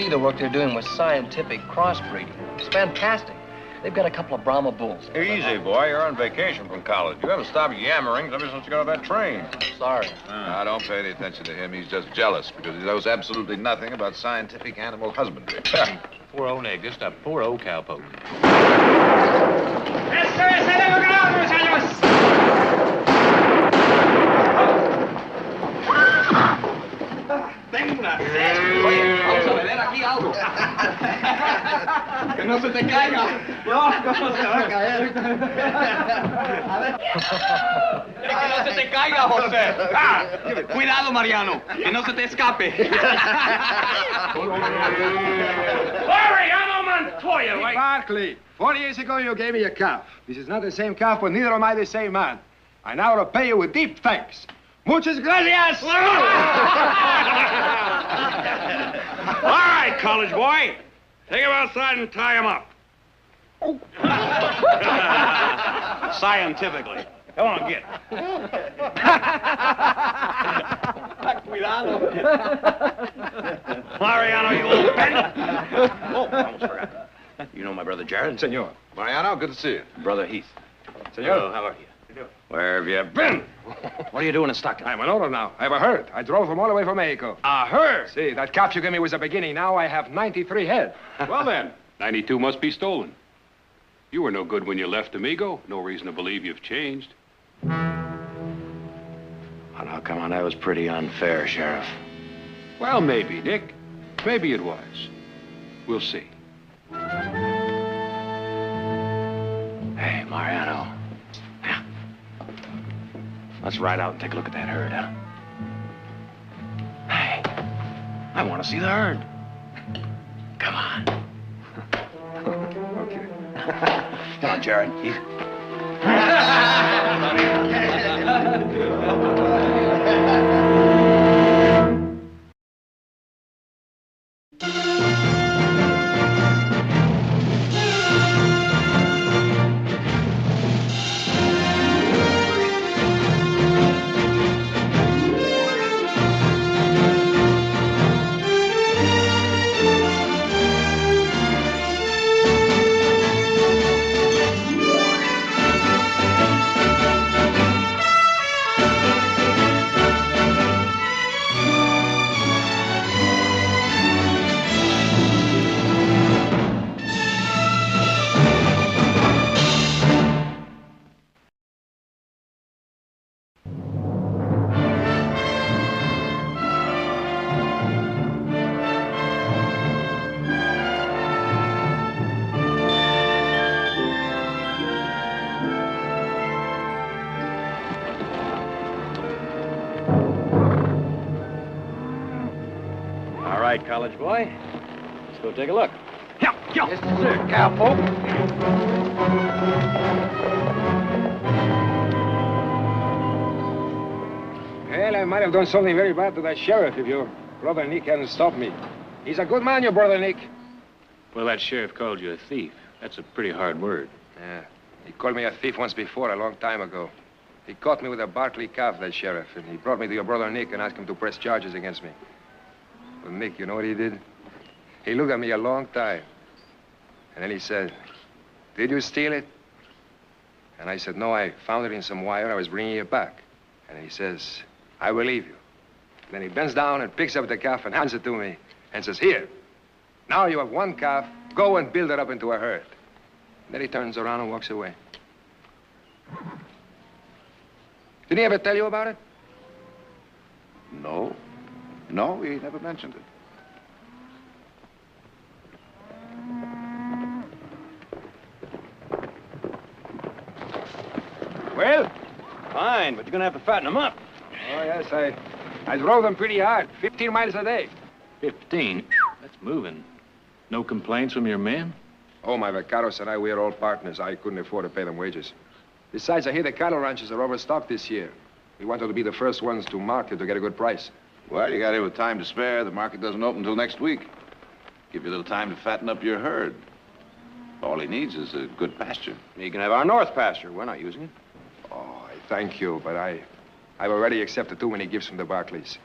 see the work they're doing with scientific crossbreeding. It's fantastic. They've got a couple of Brahma bulls. Easy, boy. You're on vacation from college. You haven't stopped yammering ever since you got off that train. Sorry. Now, don't pay any attention to him. He's just jealous because he knows absolutely nothing about scientific animal husbandry. Poor old Nick, just a poor old cowpoke. Tengo una sed. Oye, vamos a beber aquí algo. Que no se te caiga. No, ¿cómo se va a caer? A ver. Que no se te caiga, José. Ah, cuidado, Mariano, que no se te escape. Mariano Montoya, Heath Barkley, 40 years ago you gave me a calf. This is not the same calf, but neither am I the same man. I now repay you with deep thanks. Muchas gracias! All right, college boy. Take him outside and tie him up. Scientifically. Come on, get. Cuidado. Mariano, you little bandit. Oh, I almost forgot. You know my brother Jared? Senor. Mariano, good to see you. Brother Heath. Senor. Hello, how are you? Where have you been? What are you doing in Stockton? I'm an owner now. I have a herd. I drove them all the way from Mexico. A herd? See, that calf you gave me was the beginning. Now I have 93 head. Well, then, 92 must be stolen. You were no good when you left Amigo. No reason to believe you've changed. Oh, now, come on, that was pretty unfair, Sheriff. Well, maybe, Nick. Maybe it was. We'll see. Hey, Mariano. Yeah. Let's ride out and take a look at that herd, huh? Hey, I want to see the herd. Come on. Okay. Come on, Jared. Heath. All right, college boy. Let's go take a look. Yeah. Yes, sir, cowpoke. Well, I might have done something very bad to that sheriff if your brother Nick hadn't stopped me. He's a good man, your brother Nick. Well, that sheriff called you a thief. That's a pretty hard word. Yeah, he called me a thief once before, a long time ago. He caught me with a Barkley calf, that sheriff, and he brought me to your brother Nick and asked him to press charges against me. Well, Nick, you know what he did? He looked at me a long time. And then he said, "Did you steal it?" And I said, "No, I found it in some wire. I was bringing it back." And he says, "I believe you." Then he bends down and picks up the calf and hands it to me and says, "Here, now you have one calf. Go and build it up into a herd." Then he turns around and walks away. Did he ever tell you about it? No. No, he never mentioned it. Well? Fine, but you're gonna have to fatten them up. Oh, yes, I drove them pretty hard, 15 miles a day. 15? That's moving. No complaints from your men? Oh, my vaqueros and I, we're all partners. I couldn't afford to pay them wages. Besides, I hear the cattle ranches are overstocked this year. We wanted to be the first ones to market to get a good price. Well, you got here with time to spare. The market doesn't open until next week. Give you a little time to fatten up your herd. All he needs is a good pasture. You can have our north pasture. We're not using it. Oh, I thank you, but I've already accepted too many gifts from the Barkleys.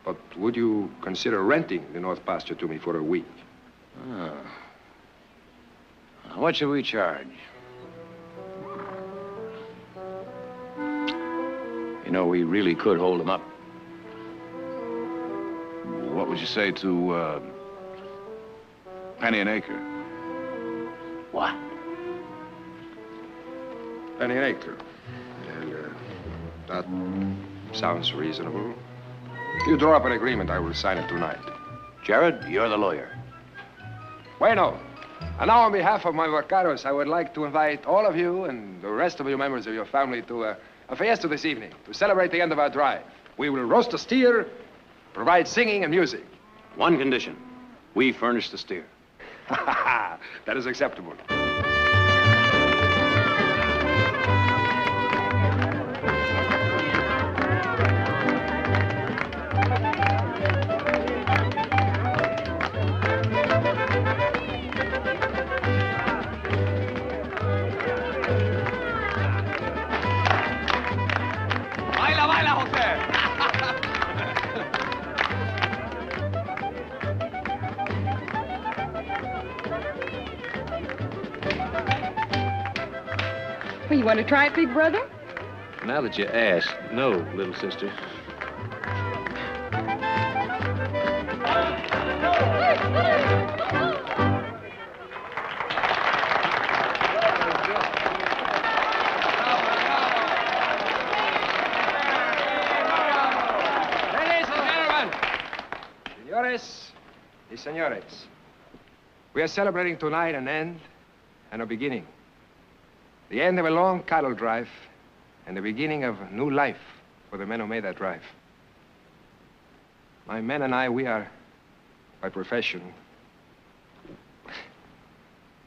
But would you consider renting the North Pasture to me for a week? What should we charge? You know, we really could hold him up. What would you say to, penny an acre? What? Penny an acre. And, that sounds reasonable. If you draw up an agreement, I will sign it tonight. Jared, you're the lawyer. Bueno. And now, on behalf of my vaqueros, I would like to invite all of you and the rest of you members of your family to a fiesta this evening to celebrate the end of our drive. We will roast a steer, provide singing and music. One condition. We furnish the steer. That is acceptable. You want to try it, big brother? Now that you ask, no, little sister. Ladies and gentlemen, señores y señores, we are celebrating tonight an end and a beginning. The end of a long cattle drive and the beginning of new life for the men who made that drive. My men and I, we are, by profession,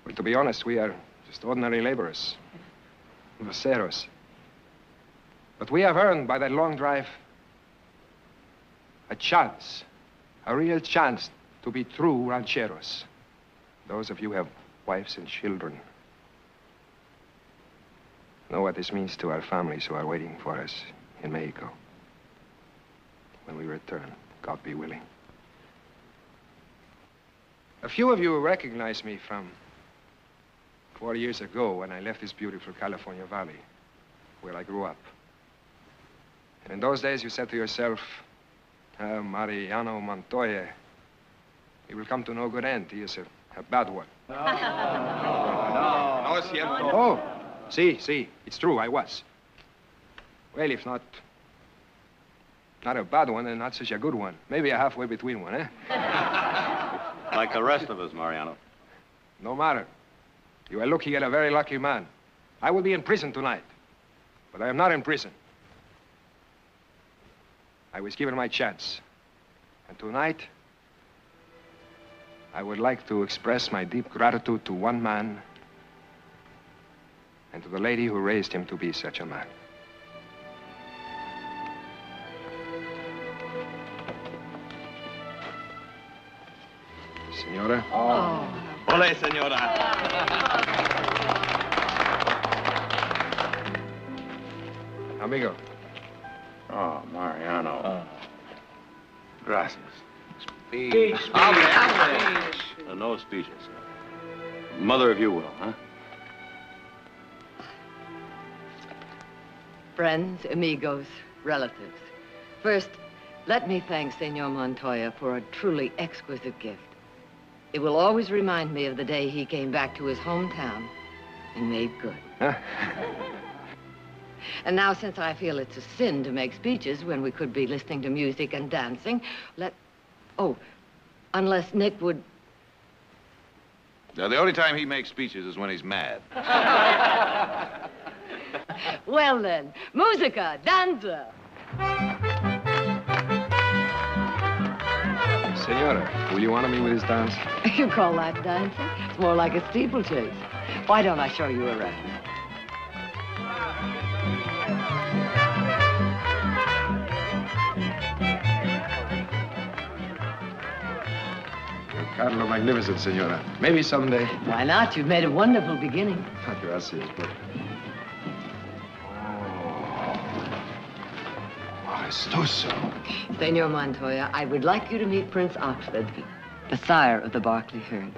well, to be honest, we are just ordinary laborers, voceros. But we have earned by that long drive a chance, a real chance to be true rancheros. Those of you who have wives and children know what this means to our families who are waiting for us in Mexico. When we return, God be willing. A few of you recognize me from 4 years ago when I left this beautiful California valley, where I grew up. And in those days, you said to yourself, Mariano Montoya, he will come to no good end. He is a bad one. No, es cierto. Oh. See, it's true, I was. Well, if not a bad one, then not such a good one. Maybe a halfway between one, eh? Like the rest of us, Mariano. No matter. You are looking at a very lucky man. I will be in prison tonight, but I am not in prison. I was given my chance. And tonight, I would like to express my deep gratitude to one man and to the lady who raised him to be such a man. Senora? Oh. Ole, senora. Amigo. Oh, Mariano. Gracias. Speech. No speeches. Mother, if you will, huh? Friends, amigos, relatives. First, let me thank Senor Montoya for a truly exquisite gift. It will always remind me of the day he came back to his hometown and made good. Huh? And now, since I feel it's a sin to make speeches when we could be listening to music and dancing, unless Nick would... Now, the only time he makes speeches is when he's mad. Well, then, musica, danza. Senora, will you honor me with this dance? You call that dancing? It's more like a steeplechase. Why don't I show you around? Carlo, magnificent, senora. Maybe someday. Why not? You've made a wonderful beginning. Gracias, but... Oh, Maestoso. Senor Montoya, I would like you to meet Prince Oxford, the sire of the Barkley herd.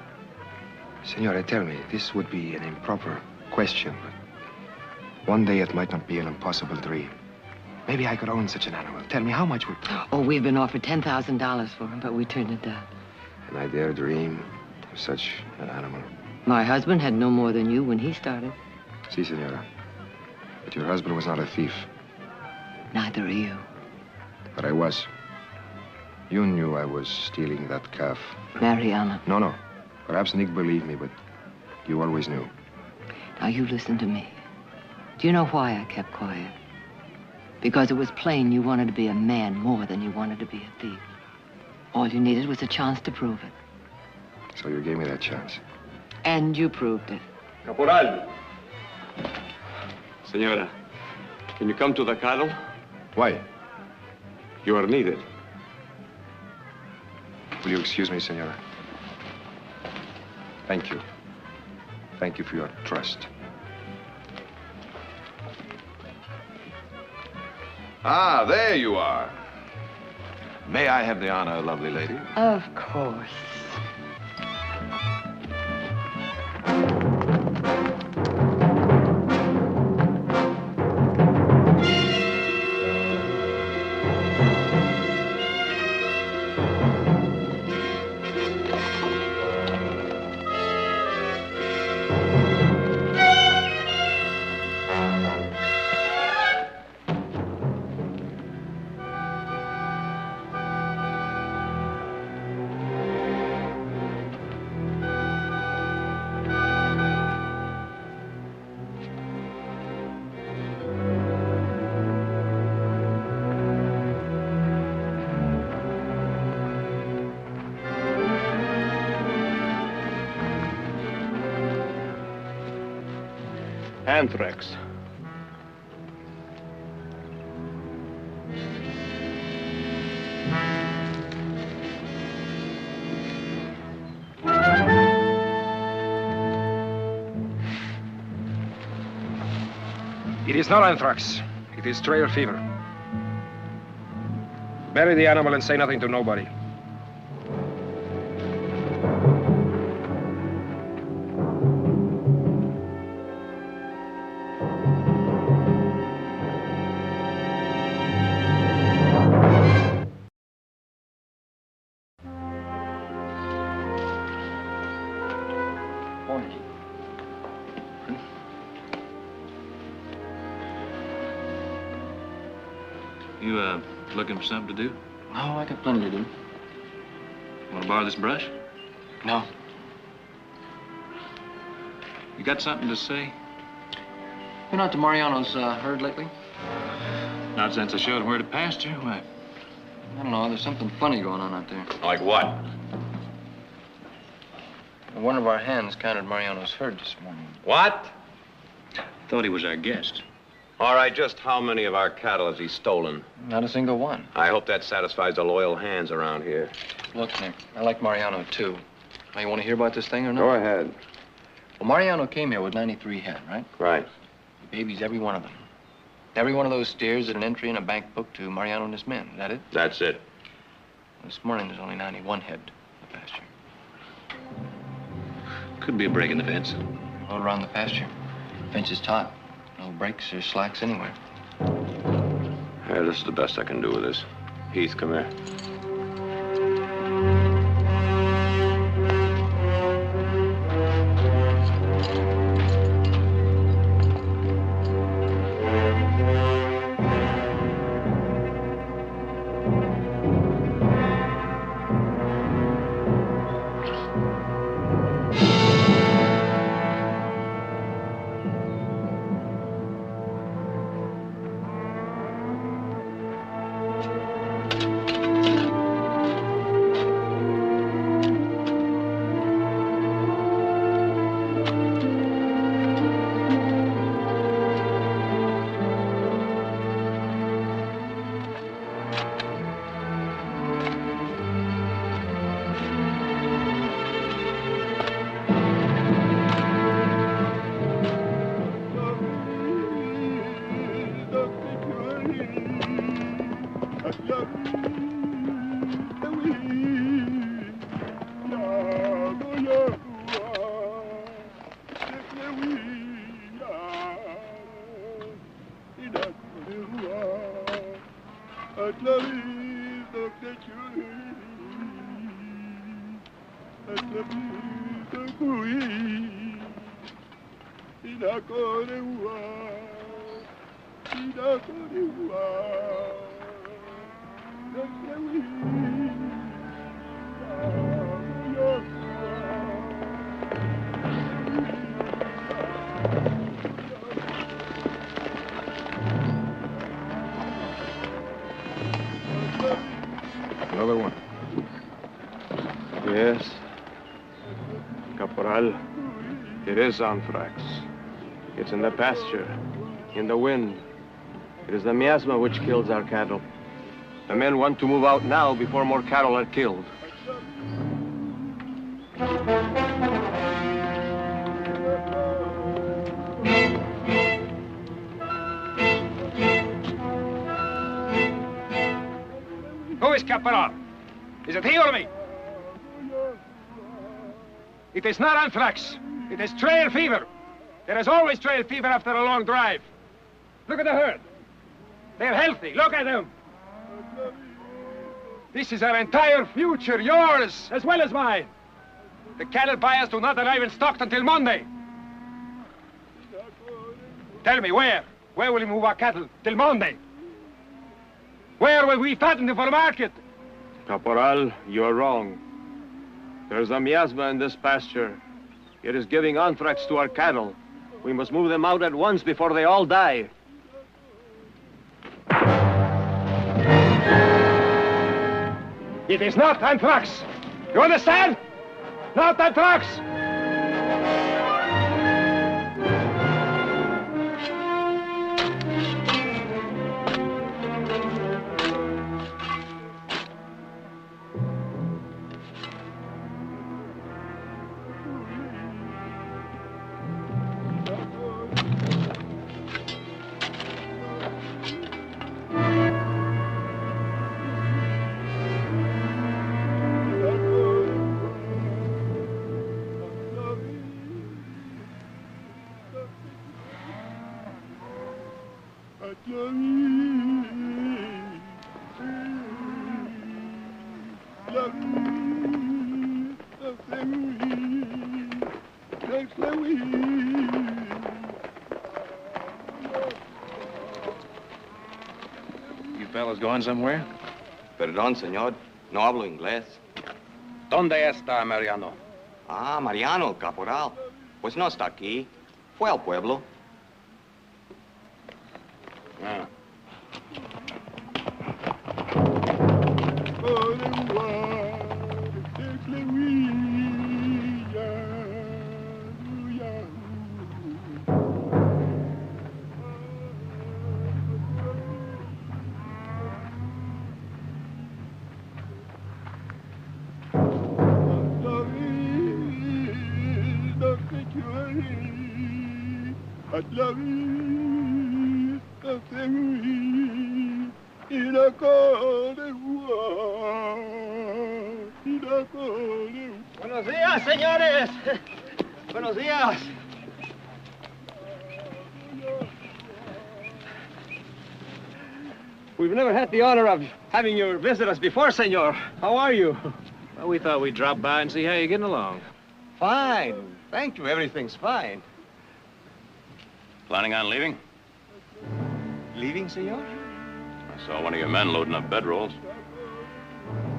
Senora, tell me, this would be an improper question, but one day it might not be an impossible dream. Maybe I could own such an animal. Tell me, how much would... Oh, we've been offered $10,000 for him, but we turned it down. And I dare dream of such an animal. My husband had no more than you when he started. Si, senora. But your husband was not a thief. Neither are you. But I was. You knew I was stealing that calf. Mariana. No. Perhaps Nick believed me, but you always knew. Now, you listen to me. Do you know why I kept quiet? Because it was plain you wanted to be a man more than you wanted to be a thief. All you needed was a chance to prove it. So you gave me that chance. And you proved it. Caporal. Senora, can you come to the cattle? Why? You are needed. Will you excuse me, senora? Thank you. Thank you for your trust. Ah, there you are. May I have the honor, lovely lady? Of course. Anthrax. It is not anthrax. It is trail fever. Bury the animal and say nothing to nobody. You, looking for something to do? No, I got plenty to do. Want to borrow this brush? No. You got something to say? Been out to Mariano's herd lately? Not since I showed him where to pasture. Why? I don't know. There's something funny going on out there. Like what? One of our hens counted Mariano's herd this morning. What? Thought he was our guest. All right, just how many of our cattle has he stolen? Not a single one. I hope that satisfies the loyal hands around here. Look, Nick, I like Mariano, too. Now, you want to hear about this thing or not? Go ahead. Well, Mariano came here with 93 head, right? Right. He babies every one of them. Every one of those steers is an entry in a bank book to Mariano and his men. Is that it? That's it. This morning, there's only 91 head in the pasture. Could be a break in the fence. All around the pasture. Fence is taut. No breaks or slacks anywhere. Here, this is the best I can do with this. Heath, come here. Another one. Yes. Caporal, it is anthrax. It's in the pasture, in the wind. It is the miasma which kills our cattle. The men want to move out now before more cattle are killed. Who is Caporal? Is it he or me? It is not anthrax. It is trail fever. There is always trail fever after a long drive. Look at the herd. They're healthy. Look at them. This is our entire future, yours as well as mine. The cattle buyers do not arrive in Stockton till Monday. Tell me, where? Where will we move our cattle till Monday? Where will we fatten them for market? Caporal, you're wrong. There's a miasma in this pasture. It is giving anthrax to our cattle. We must move them out at once before they all die. It is not anthrax. You understand? Not anthrax. You fellas going somewhere? Perdón, señor. No hablo inglés. ¿Dónde está Mariano? Ah, Mariano, caporal. Pues no está aquí. Fue al pueblo. Ah. Buenos días, señores. Buenos días. We've never had the honor of having you visit us before, senor. How are you? Well, we thought we'd drop by and see how you're getting along. Fine. Thank you. Everything's fine. Planning on leaving? Leaving, senor? I saw one of your men loading up bedrolls.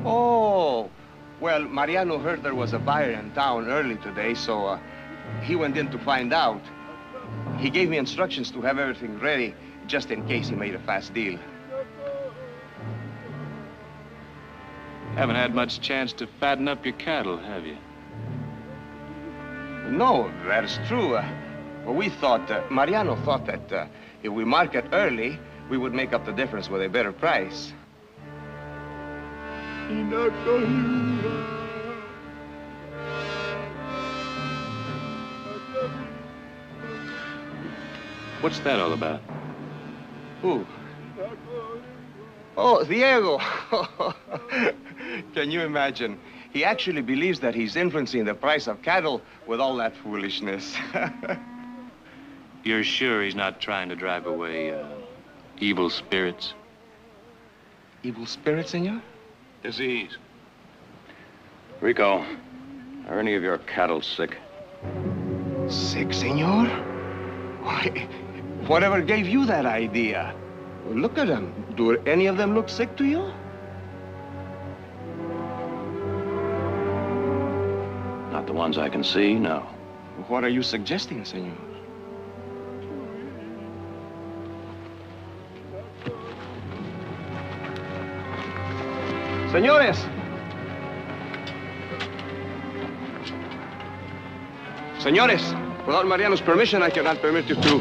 Oh. Well, Mariano heard there was a buyer in town early today, so he went in to find out. He gave me instructions to have everything ready just in case he made a fast deal. Haven't had much chance to fatten up your cattle, have you? No, that's true. Well, we thought, Mariano thought that if we market early, we would make up the difference with a better price. What's that all about? Who? Oh, Diego. Can you imagine? He actually believes that he's influencing the price of cattle with all that foolishness. You're sure he's not trying to drive away evil spirits? Evil spirit, senor? Disease. Rico, are any of your cattle sick? Sick, senor? Why, whatever gave you that idea? Look at them. Do any of them look sick to you? Not the ones I can see, no. What are you suggesting, senor? Señores! Señores, without Mariano's permission, I cannot permit you to.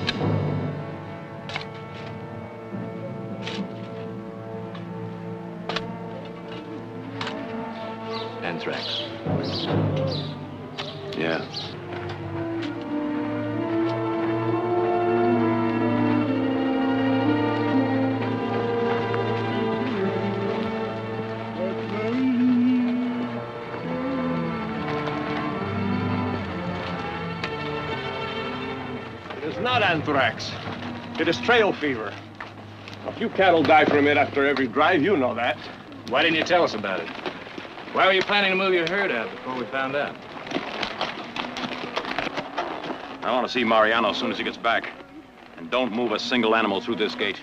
Anthrax. Yeah. It is not anthrax. It is trail fever. A few cattle die from it after every drive. You know that. Why didn't you tell us about it? Why were you planning to move your herd out before we found out? I want to see Mariano as soon as he gets back. And don't move a single animal through this gate.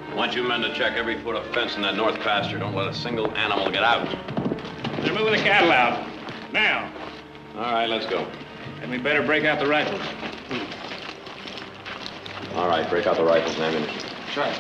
I want you men to check every foot of fence in that north pasture. Don't let a single animal get out. They're moving the cattle out. Now. All right, let's go. And we better break out the rifles. All right, break out the rifles and ammunition. Sure.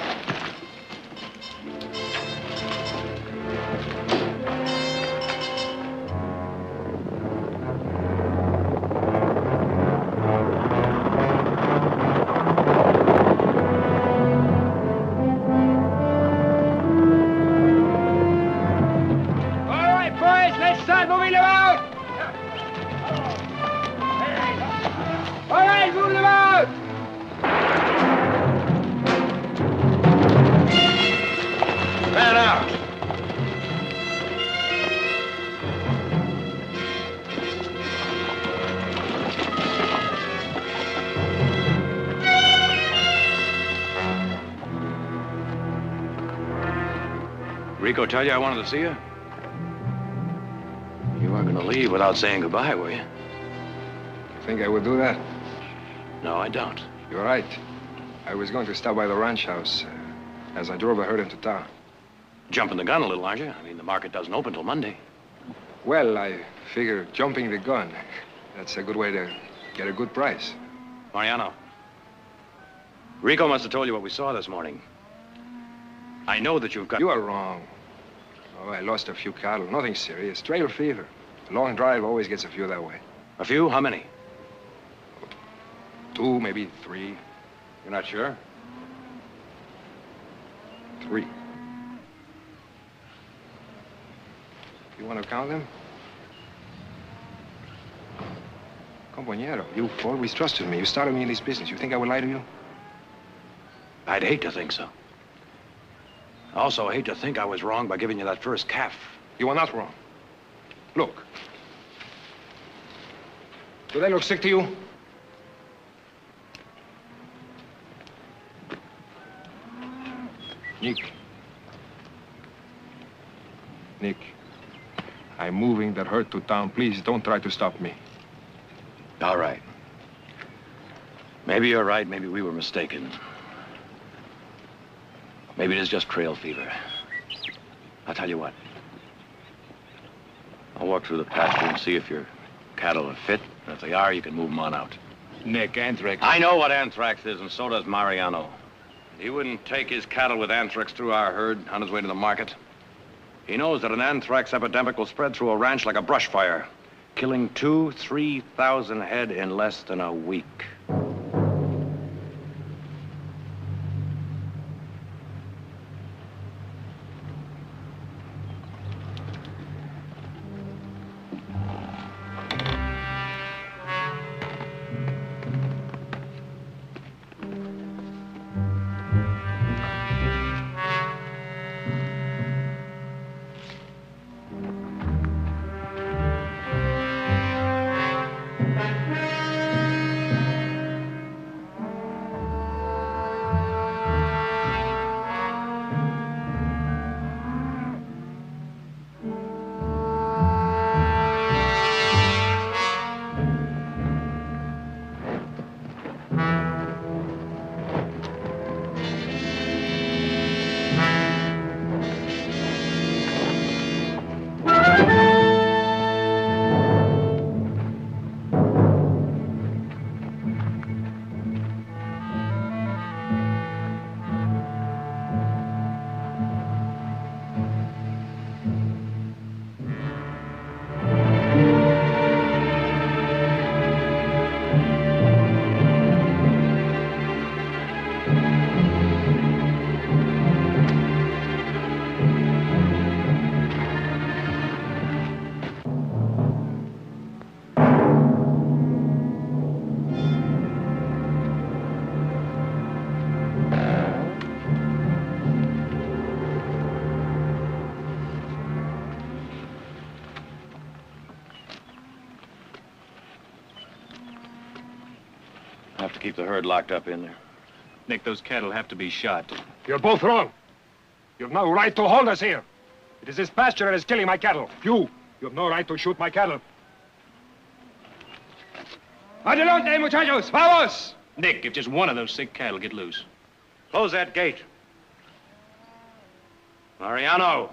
Rico tell you I wanted to see you? You weren't going to leave without saying goodbye, were you? You think I would do that? No, I don't. You're right. I was going to stop by the ranch house as I drove a herd into town. Jumping the gun a little, aren't you? I mean, the market doesn't open till Monday. Well, I figure jumping the gun, that's a good way to get a good price. Mariano, Rico must have told you what we saw this morning. I know that you've got... You are wrong. Oh, I lost a few cattle. Nothing serious. Trail fever. A long drive always gets a few that way. A few? How many? 2, maybe 3. You're not sure? 3. You want to count them? Compañero, you've always trusted me. You started me in this business. You think I would lie to you? I'd hate to think so. I also hate to think I was wrong by giving you that first calf. You are not wrong. Look. Do they look sick to you? Nick. Nick, I'm moving that herd to town. Please don't try to stop me. All right. Maybe you're right. Maybe we were mistaken. Maybe it is just trail fever. I'll tell you what. I'll walk through the pasture and see if your cattle are fit. And if they are, you can move them on out. Nick, anthrax... I know what anthrax is, and so does Mariano. He wouldn't take his cattle with anthrax through our herd on his way to the market. He knows that an anthrax epidemic will spread through a ranch like a brush fire, killing 2,000-3,000 head in less than a week. keep the herd locked up in there. Nick, those cattle have to be shot. You're both wrong. You've no right to hold us here. It is this pasture that is killing my cattle. You have no right to shoot my cattle. Adelante, muchachos! Vamos! Nick, if just one of those sick cattle get loose. Close that gate. Mariano!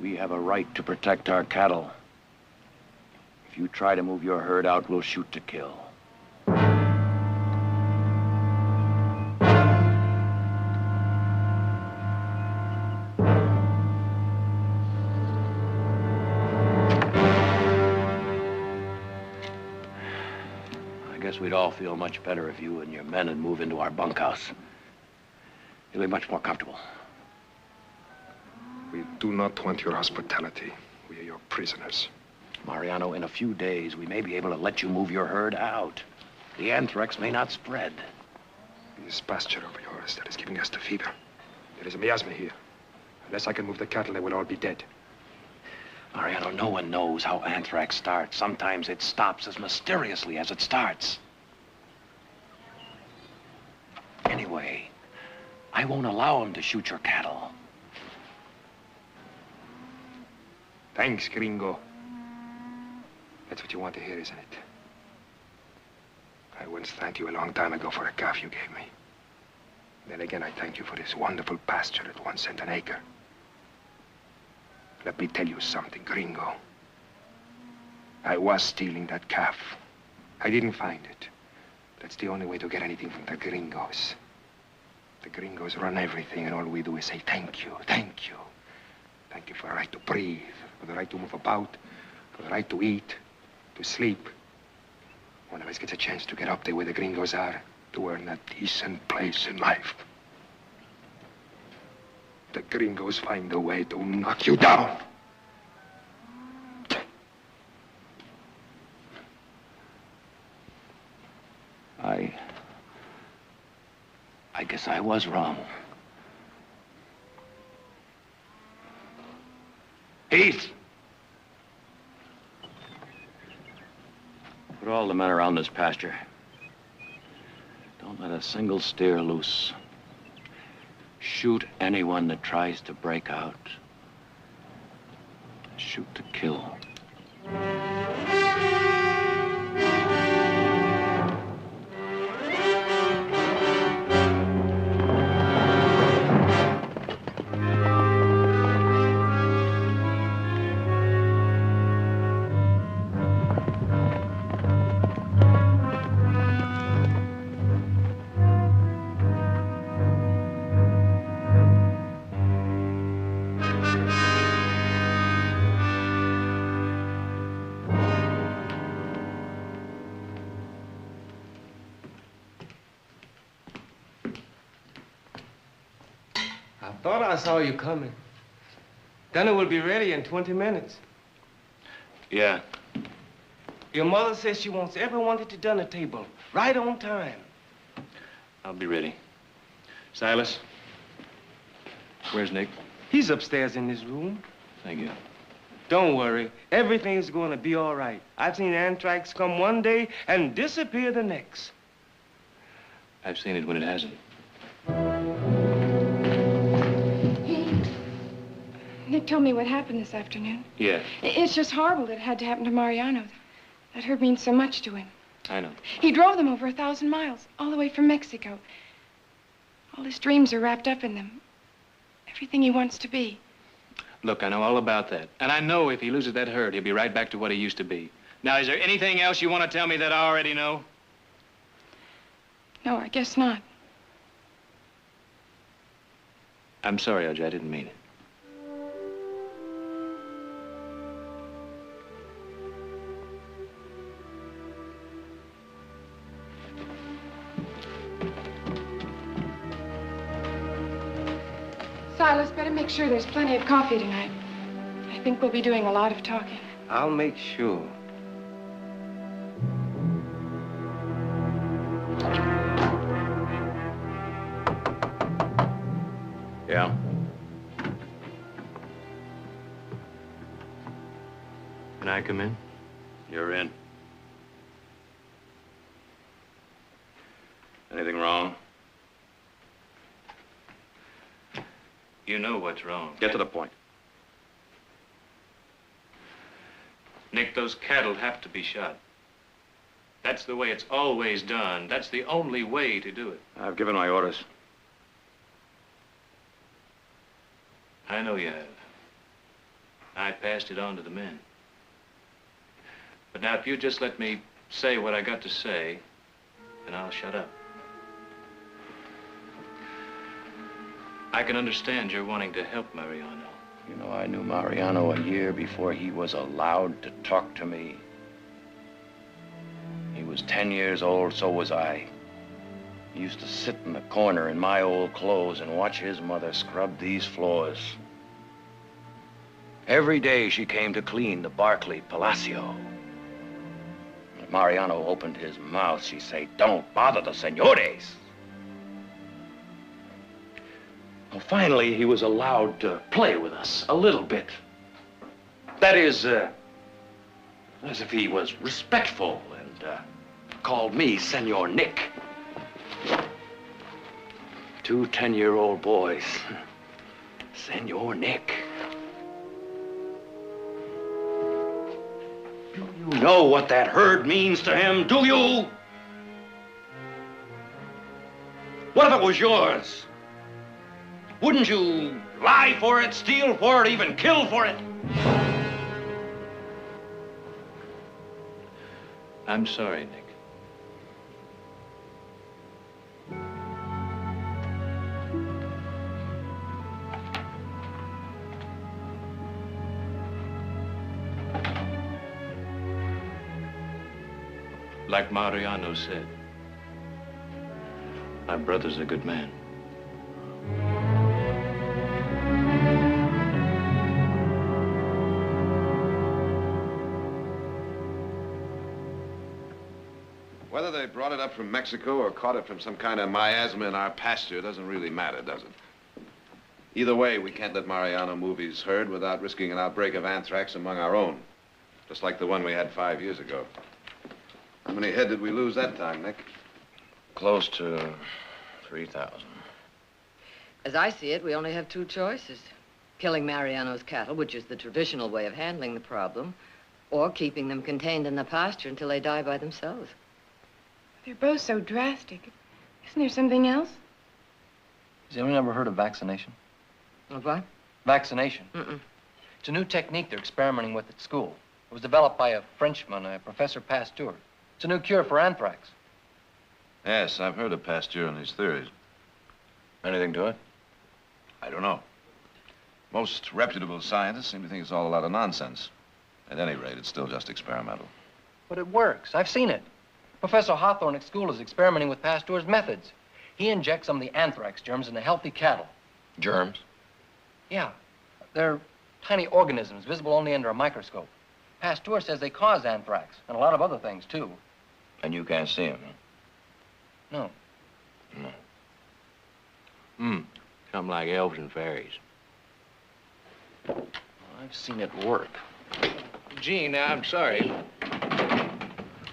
We have a right to protect our cattle. If you try to move your herd out, we'll shoot to kill. I guess we'd all feel much better if you and your men would move into our bunkhouse. You'll be much more comfortable. We do not want your hospitality. We are your prisoners. Mariano, in a few days, we may be able to let you move your herd out. The anthrax may not spread. This pasture of yours that is giving us the fever. There is a miasma here. Unless I can move the cattle, they will all be dead. Mariano, no one knows how anthrax starts. Sometimes it stops as mysteriously as it starts. Anyway, I won't allow him to shoot your cattle. Thanks, gringo. That's what you want to hear, isn't it? I once thanked you a long time ago for a calf you gave me. Then again, I thank you for this wonderful pasture at 1 cent an acre. Let me tell you something, gringo. I was stealing that calf. I didn't find it. That's the only way to get anything from the gringos. The gringos run everything, and all we do is say, thank you, thank you. Thank you for the right to breathe, for the right to move about, for the right to eat, to sleep. One of us gets a chance to get up there where the gringos are, to earn a decent place in life. The gringos find a way to knock you down. I guess I was wrong. Heath! Put all the men around this pasture. Don't let a single steer loose. Shoot anyone that tries to break out. Shoot to kill. I thought I saw you coming. Dinner will be ready in 20 minutes. Yeah. Your mother says she wants everyone at the dinner table, right on time. I'll be ready. Silas, where's Nick? He's upstairs in his room. Thank you. Don't worry. Everything's going to be all right. I've seen anthrax come one day and disappear the next. I've seen it when it hasn't. Nick told me what happened this afternoon. Yeah, It's just horrible that it had to happen to Mariano. That hurt means so much to him. I know. He drove them over 1,000 miles, all the way from Mexico. All his dreams are wrapped up in them. Everything he wants to be. Look, I know all about that. And I know if he loses that herd, he'll be right back to what he used to be. Now, is there anything else you want to tell me that I already know? No, I guess not. I'm sorry, Elgie, I didn't mean it. Silas, better make sure there's plenty of coffee tonight. I think we'll be doing a lot of talking. I'll make sure. Yeah? come in? You're in. Anything wrong? You know what's wrong. Get to the point. Nick, those cattle have to be shot. That's the way it's always done. That's the only way to do it. I've given my orders. I know you have. I passed it on to the men. But now, if you just let me say what I got to say, then I'll shut up. I can understand you're wanting to help Mariano. You know, I knew Mariano a year before he was allowed to talk to me. He was 10 years old, so was I. He used to sit in the corner in my old clothes and watch his mother scrub these floors. Every day she came to clean the Barkley Palacio. When Mariano opened his mouth, she'd say, "Don't bother the senores." Well, finally, he was allowed to play with us a little bit. That is, as if he was respectful and called me Senor Nick. 2 10-year-old boys. Senor Nick. Do you know what that herd means to him? Do you? What if it was yours? Wouldn't you lie for it, steal for it, even kill for it? I'm sorry, Nick. Like Mariano said, my brother's a good man. Whether they brought it up from Mexico or caught it from some kind of miasma in our pasture doesn't really matter, does it? Either way, we can't let Mariano move his herd without risking an outbreak of anthrax among our own. Just like the one we had 5 years ago. How many head did we lose that time, Nick? Close to 3,000. As I see it, we only have 2 choices. Killing Mariano's cattle, which is the traditional way of handling the problem, or keeping them contained in the pasture until they die by themselves. They're both so drastic. Isn't there something else? Has anyone ever heard of vaccination? Of what? Vaccination. Mm-mm. It's a new technique they're experimenting with at school. It was developed by a Frenchman, Professor Pasteur. It's a new cure for anthrax. Yes, I've heard of Pasteur and his theories. Anything to it? I don't know. Most reputable scientists seem to think it's all a lot of nonsense. At any rate, it's still just experimental. But it works. I've seen it. Professor Hawthorne at school is experimenting with Pasteur's methods. He injects some of the anthrax germs into healthy cattle. Germs? Yeah. They're tiny organisms visible only under a microscope. Pasteur says they cause anthrax and a lot of other things, too. And you can't see him, huh? No. No. Something like elves and fairies. I've seen it work. Gene, I'm sorry.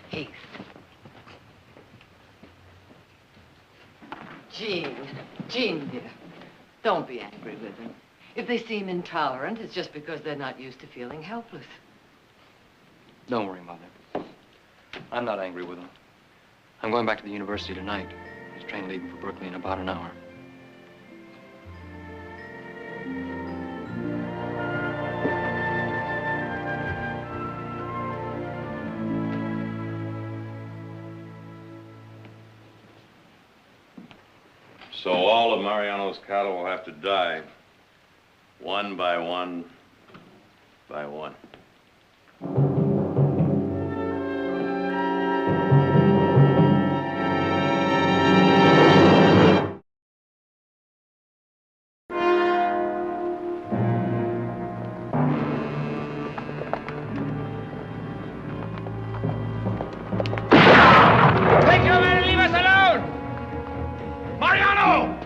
Heath. Gene, dear, don't be angry with them. If they seem intolerant, it's just because they're not used to feeling helpless. Don't worry, Mother. I'm not angry with him. I'm going back to the university tonight. His train leaving for Berkeley in about an hour. So all of Mariano's cattle will have to die, one by one by one. Take your men and leave us alone! Mariano!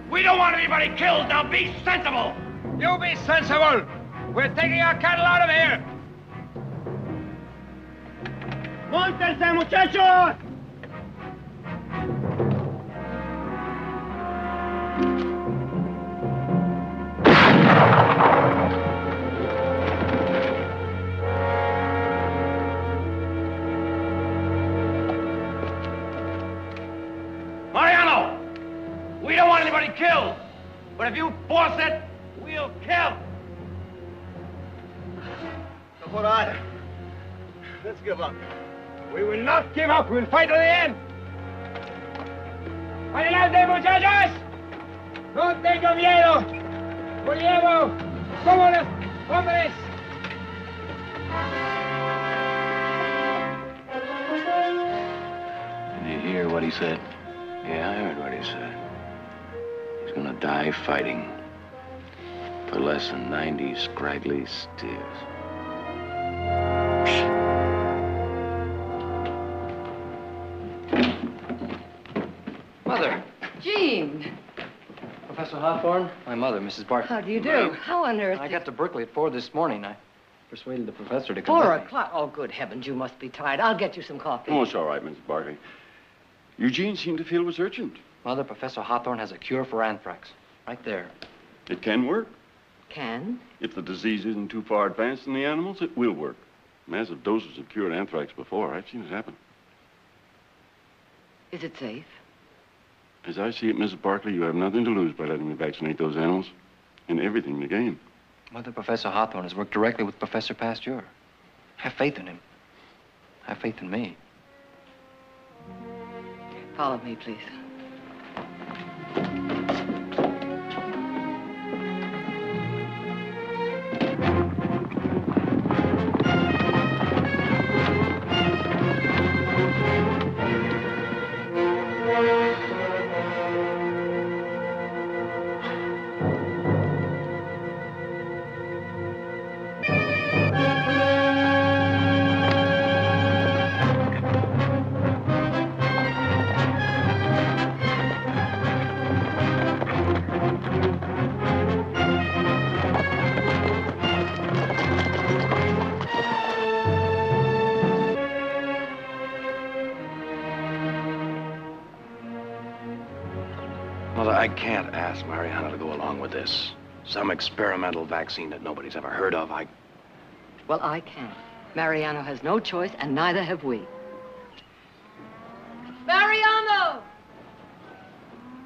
We don't want anybody killed. Now be sensible! You be sensible! We're taking our cattle out of here! ¡Móntense, muchachos! Mariano! We don't want anybody killed. But if you force it, we'll kill. Caporal, let's give up. We will not give up. We'll fight to the end. ¡Adelante, muchachos! ¡No tengo miedo! ¡Lo llevo como los hombres! Did you hear what he said? Yeah, I heard what he said. He's gonna die fighting for less than 90 scraggly steers. Mother. Gene! Professor Hawthorne, my mother, Mrs. Barkley. How do you do? How on earth I did- got to Berkeley at 4 this morning. I persuaded the professor to come 4 with me. o'clock? Oh, good heavens, you must be tired. I'll get you some coffee. Oh, it's all right, Mrs. Barkley. Eugene seemed to feel it was urgent. Mother, Professor Hawthorne has a cure for anthrax. Right there. It can work. Can? If the disease isn't too far advanced in the animals, it will work. Massive doses have cured anthrax before. I've seen it happen. Is it safe? As I see it, Mrs. Barkley, you have nothing to lose by letting me vaccinate those animals. And everything to gain. Mother, Professor Hawthorne has worked directly with Professor Pasteur. Have faith in him. Have faith in me. Follow me, please. Mother, I can't ask Mariano to go along with this. Some experimental vaccine that nobody's ever heard of. Well, I can. Mariano has no choice, and neither have we. Mariano!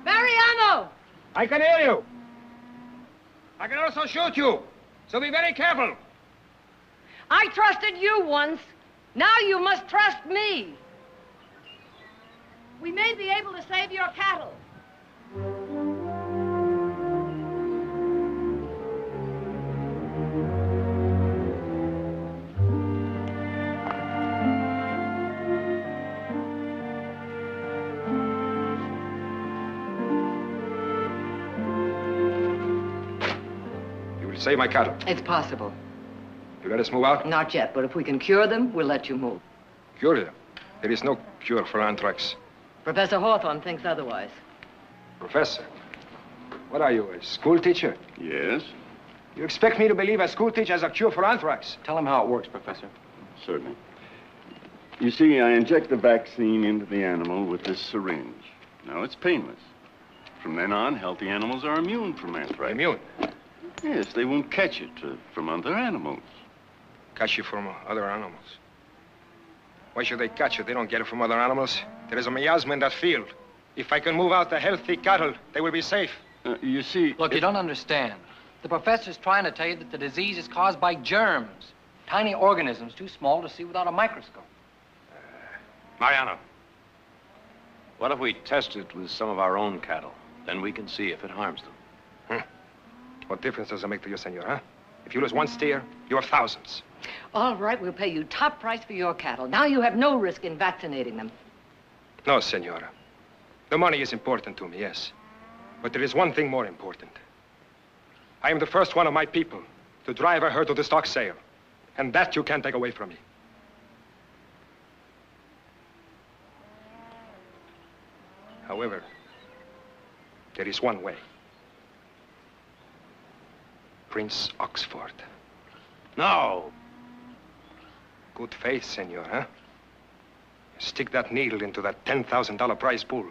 Mariano! I can hear you. I can also shoot you. So be very careful. I trusted you once. Now you must trust me. We may be able to save your cattle. You will save my cattle. It's possible. You let us move out? Not yet, but if we can cure them, we'll let you move. Cure them? There is no cure for anthrax. Professor Hawthorne thinks otherwise. Professor, what are you, a school teacher? Yes? You expect me to believe a school teacher has a cure for anthrax? Tell him how it works, Professor. Certainly. You see, I inject the vaccine into the animal with this syringe. Now, it's painless. From then on, healthy animals are immune from anthrax. Immune? Yes, they won't catch it from other animals. Catch it from other animals? Why should they catch it? They don't get it from other animals. There is a miasma in that field. If I can move out the healthy cattle, they will be safe. You see... Look, you don't understand. The professor's trying to tell you that the disease is caused by germs. Tiny organisms too small to see without a microscope. Mariano, what if we test it with some of our own cattle? Then we can see if it harms them. What difference does it make to you, senor, huh? If you lose one steer, you have thousands. All right, we'll pay you top price for your cattle. Now you have no risk in vaccinating them. No, senora. The money is important to me, yes. But there is one thing more important. I am the first one of my people to drive a herd to the stock sale. And that you can't take away from me. However, there is one way. Prince Oxford. No. Good faith, senor, huh? Stick that needle into that $10,000 prize pool.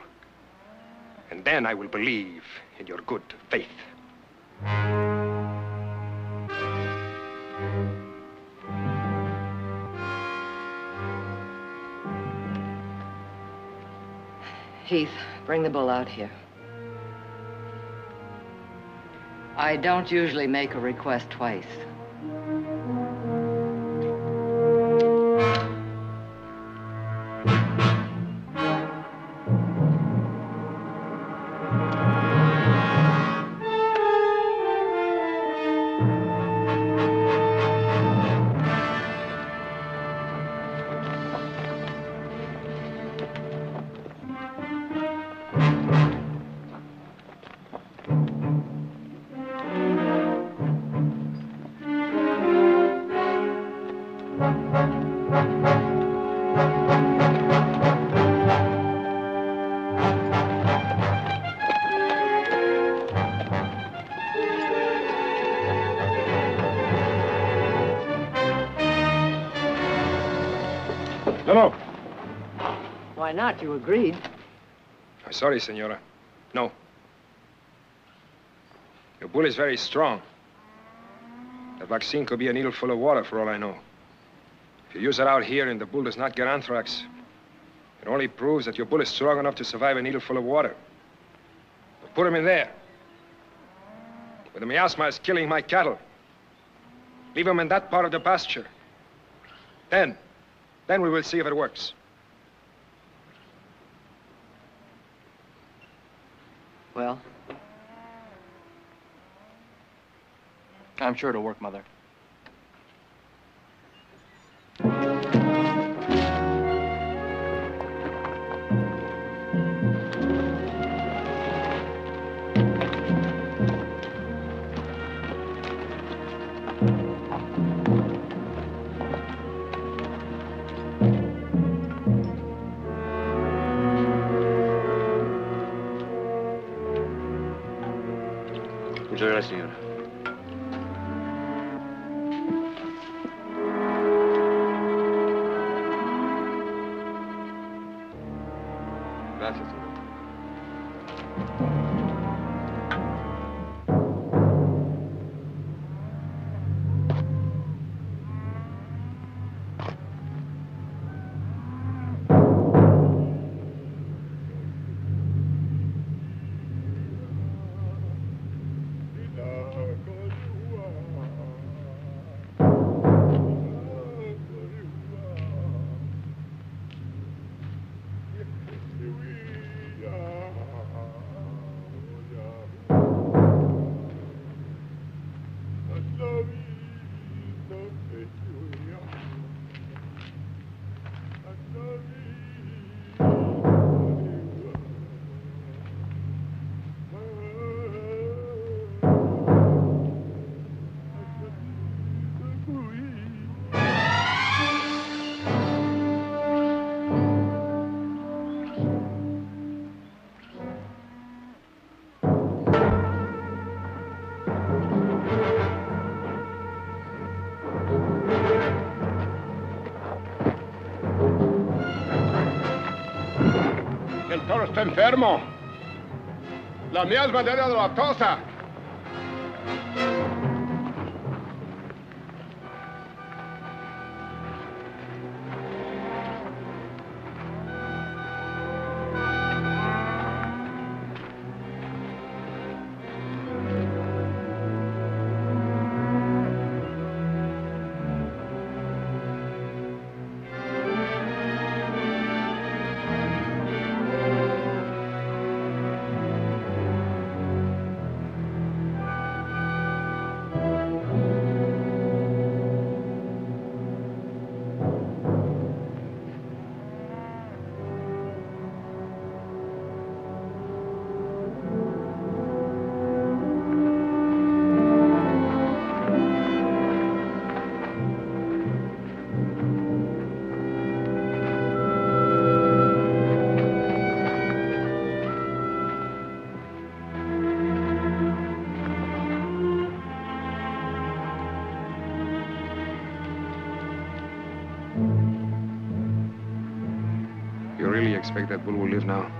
And then I will believe in your good faith. Heath, bring the bull out here. I don't usually make a request twice. No. Why not? You agreed. I'm sorry, Senora. No. Your bull is very strong. The vaccine could be a needle full of water, for all I know. If you use it out here and the bull does not get anthrax, it only proves that your bull is strong enough to survive a needle full of water. But put him in there, where the miasma is killing my cattle. Leave him in that part of the pasture. Then we will see if it works. Well? I'm sure it'll work, Mother. Muchas gracias, señora. Gracias, señor. El toro está enfermo. La miasma de la lactosa. You really expect that bull will live now?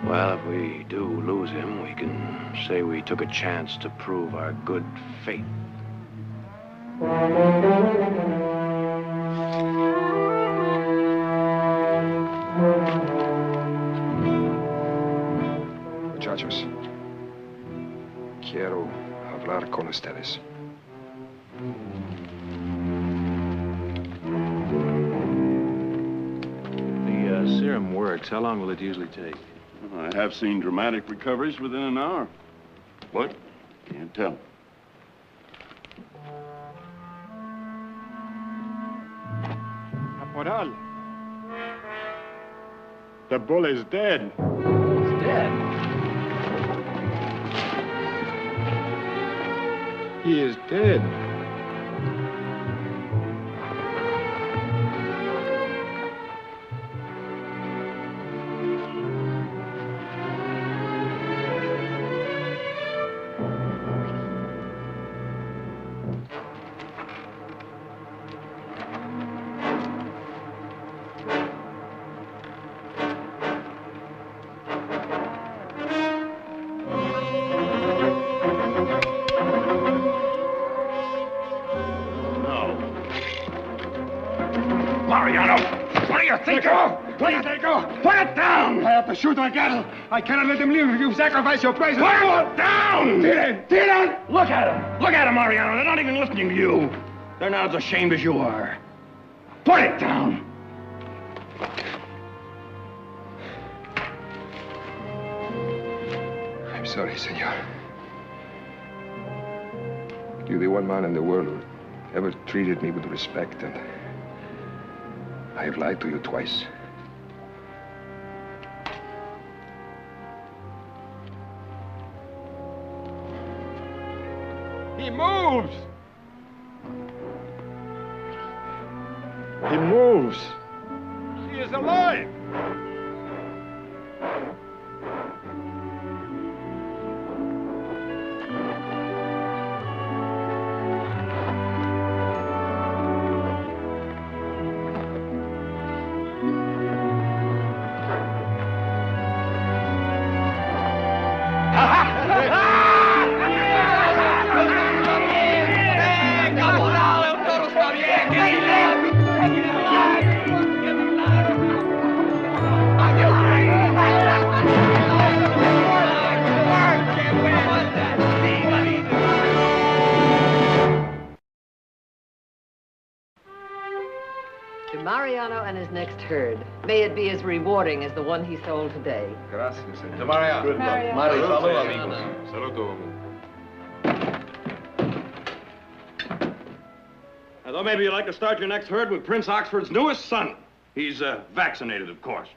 Well, if we do lose him, we can say we took a chance to prove our good faith. Muchachos, quiero hablar con ustedes. The serum works. How long will it usually take? I have seen dramatic recoveries within an hour. What? Can't tell. Caporal. The bull is dead. He's dead. He is dead. Mariano, what do you think? Please let go. Put it down. I have to shoot my cattle. I cannot let them live if you sacrifice your prices. Put it down. Tiran! Look at him. Look at him, Mariano. They're not even listening to you. They're not as ashamed as you are. Put it down. I'm sorry, senor. You're the one man in the world who ever treated me with respect, and I have lied to you twice. He moves! He moves! He is alive! To Mariano and his next herd, may it be as rewarding as the one he sold today. Gracias, senor. To Mariano. Good luck. Mariano. Saludos, amigos. Saludos. I thought maybe you'd like to start your next herd with Prince Oxford's newest son. He's vaccinated, of course.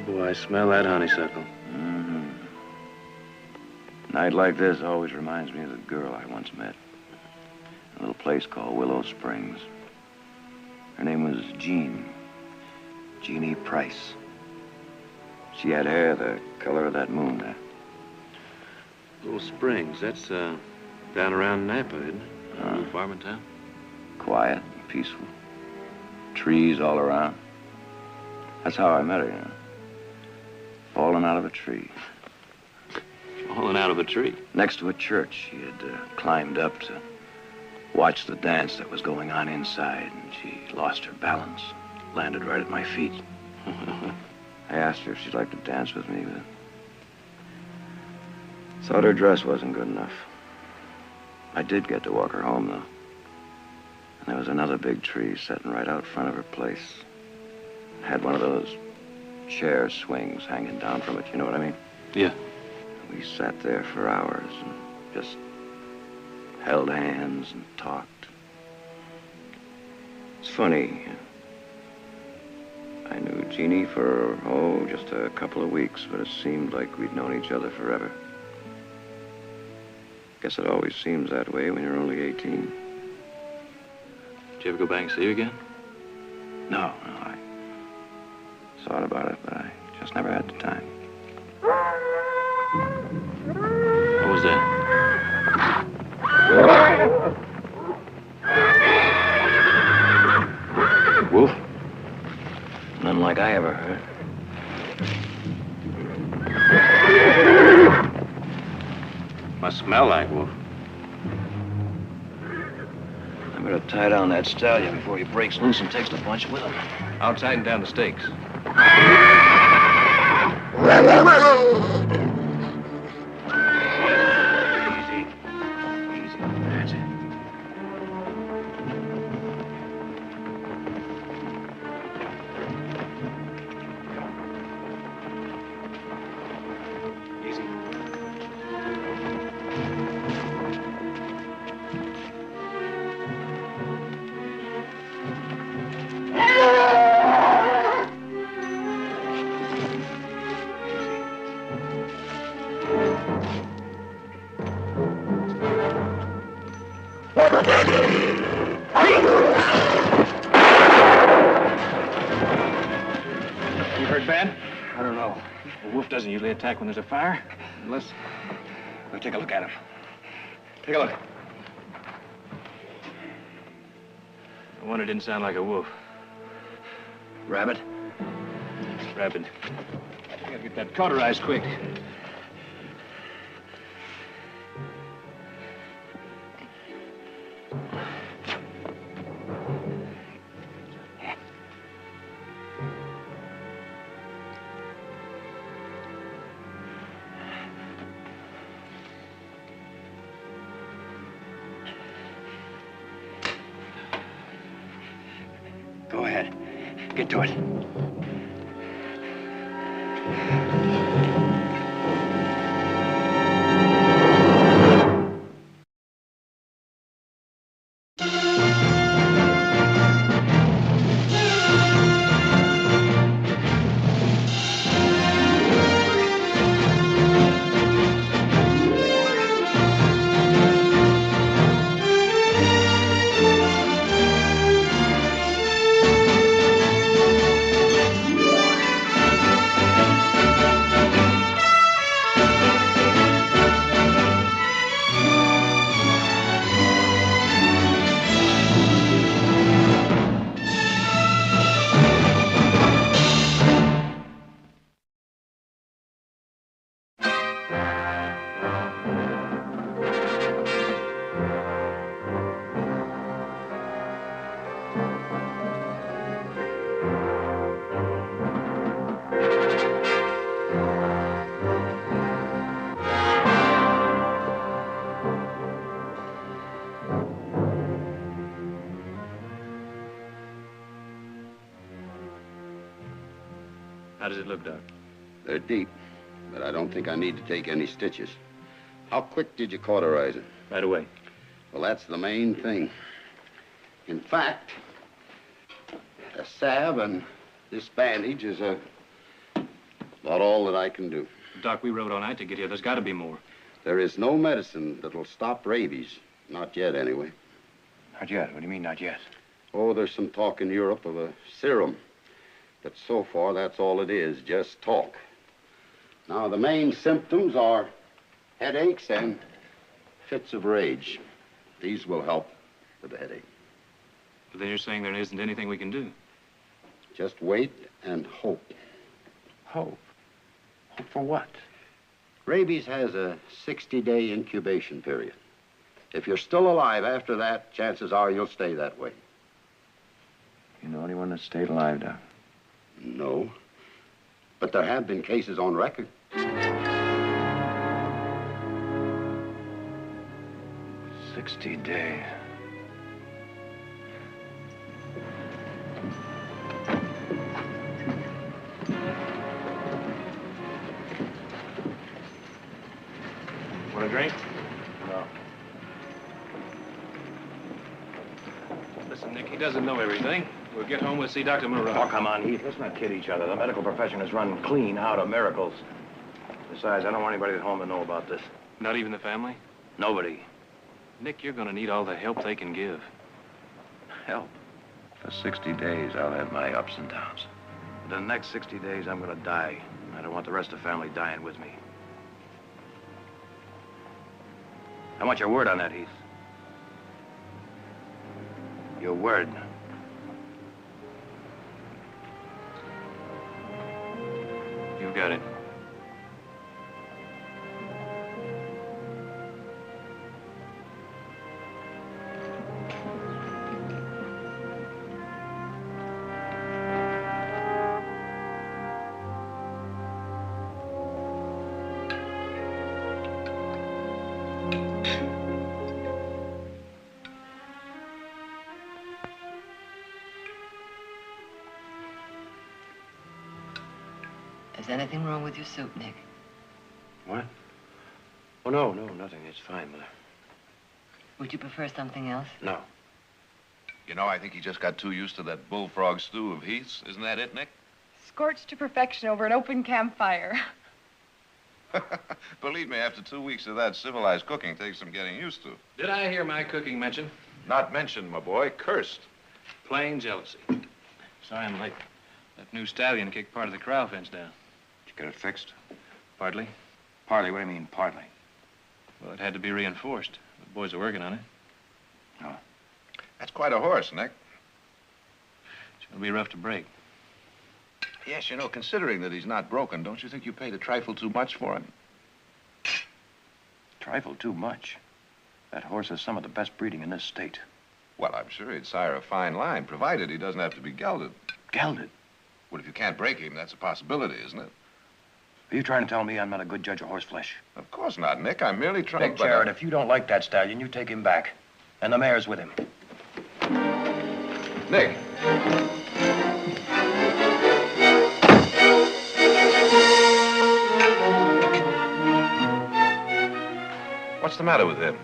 Boy, I smell that honeysuckle. Mm-hmm. Night like this always reminds me of the girl I once met. A little place called Willow Springs. Her name was Jeannie Price. She had hair the color of that moon there. Little Springs, that's down around Napa, isn't it? A little farming town. Quiet, peaceful. Trees all around. That's how I met her, you know. Falling out of a tree. Falling out of a tree? Next to a church. She had climbed up to watch the dance that was going on inside, and she lost her balance. Landed right at my feet. I asked her if she'd like to dance with me, but thought her dress wasn't good enough. I did get to walk her home, though. And there was another big tree sitting right out front of her place. Had one of those chair swings hanging down from it, you know what I mean? Yeah. We sat there for hours and just held hands and talked. It's funny. I knew Jeannie for, just a couple of weeks, but it seemed like we'd known each other forever. Guess it always seems that way when you're only 18. Did you ever go back and see her again? No, I thought about it, but I just never had the time. What was that? Wolf? Nothing like I ever heard. Must smell like wolf. I better tie down that stallion before he breaks loose and takes the bunch with him. I'll tighten down the stakes. Easy. Easy. That's it. Easy. You heard bad? I don't know. A wolf doesn't usually attack when there's a fire. Unless... We'll take a look at him. Take a look. The one that didn't sound like a wolf. Rabbit? Rabbit. We gotta get that cauterized quick. Go ahead. Get to it. How does it look, Doc? They're deep, but I don't think I need to take any stitches. How quick did you cauterize it? Right away. Well, that's the main thing. In fact, a salve and this bandage is a About all that I can do. Doc, we rode all night to get here. There's got to be more. There is no medicine that'll stop rabies. Not yet, anyway. Not yet? What do you mean, not yet? Oh, there's some talk in Europe of a serum. But so far, that's all it is, just talk. Now, the main symptoms are headaches and fits of rage. These will help with the headache. But then you're saying there isn't anything we can do. Just wait and hope. Hope? Hope for what? Rabies has a 60-day incubation period. If you're still alive after that, chances are you'll stay that way. You know anyone that stayed alive, Doc? No. But there have been cases on record. 60 days. Want a drink? No. Listen, Nick, he doesn't know everything. We'll get home, we'll see Dr. Moreau. Oh, come on, Heath. Let's not kid each other. The medical profession has run clean out of miracles. Besides, I don't want anybody at home to know about this. Not even the family? Nobody. Nick, you're going to need all the help they can give. Help? For 60 days, I'll have my ups and downs. The next 60 days, I'm going to die. I don't want the rest of the family dying with me. I want your word on that, Heath. Your word. You've got it. Is anything wrong with your soup, Nick? What? Oh, no, nothing. It's fine, Mother. Would you prefer something else? No. You know, I think he just got too used to that bullfrog stew of Heath's. Isn't that it, Nick? Scorched to perfection over an open campfire. Believe me, after 2 weeks of that, civilized cooking takes some getting used to. Did I hear my cooking mentioned? Not mentioned, my boy. Cursed. Plain jealousy. Sorry I'm late. That new stallion kicked part of the corral fence down. Did you get it fixed? Partly. Partly? What do you mean, partly? Well, it had to be reinforced. The boys are working on it. Oh. That's quite a horse, Nick. It'll be rough to break. Yes, you know, considering that he's not broken, don't you think you paid a trifle too much for him? Trifle too much? That horse has some of the best breeding in this state. Well, I'm sure he'd sire a fine line, provided he doesn't have to be gelded. Gelded? Well, if you can't break him, that's a possibility, isn't it? Are you trying to tell me I'm not a good judge of horse flesh? Of course not, Nick. I'm merely trying... Nick Jarrett, if you don't like that stallion, you take him back. And the mare's with him. Nick. What's the matter with him?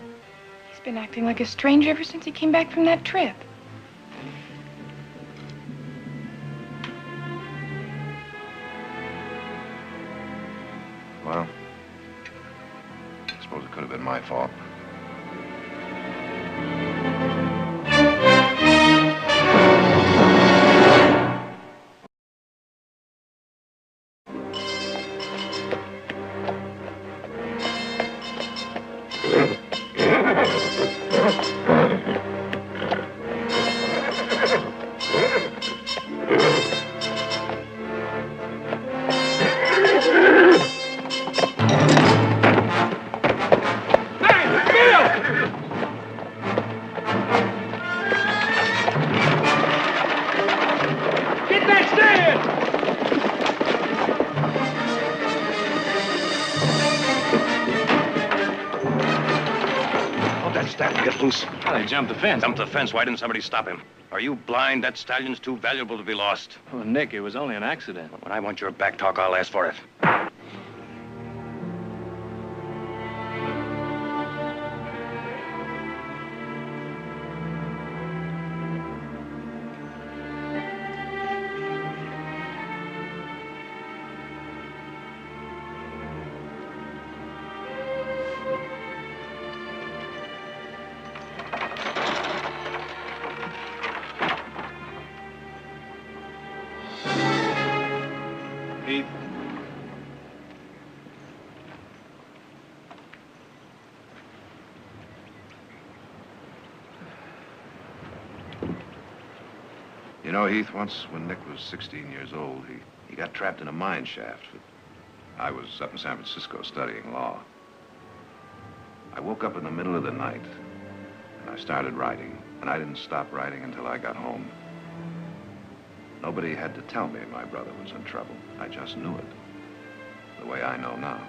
He's been acting like a stranger ever since he came back from that trip. Well, I suppose it could have been my fault. Jumped the fence. Jumped the fence. Why didn't somebody stop him? Are you blind? That stallion's too valuable to be lost. Oh, Nick, it was only an accident. When I want your back talk, I'll ask for it. Heath. You know, Heath, once when Nick was 16 years old, he got trapped in a mine shaft. I was up in San Francisco studying law. I woke up in the middle of the night, and I started writing, and I didn't stop writing until I got home. Nobody had to tell me my brother was in trouble. I just knew it, the way I know now.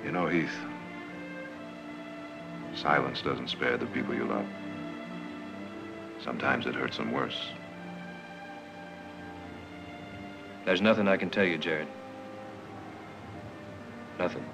You know, Heath, silence doesn't spare the people you love. Sometimes it hurts them worse. There's nothing I can tell you, Jared. Nothing.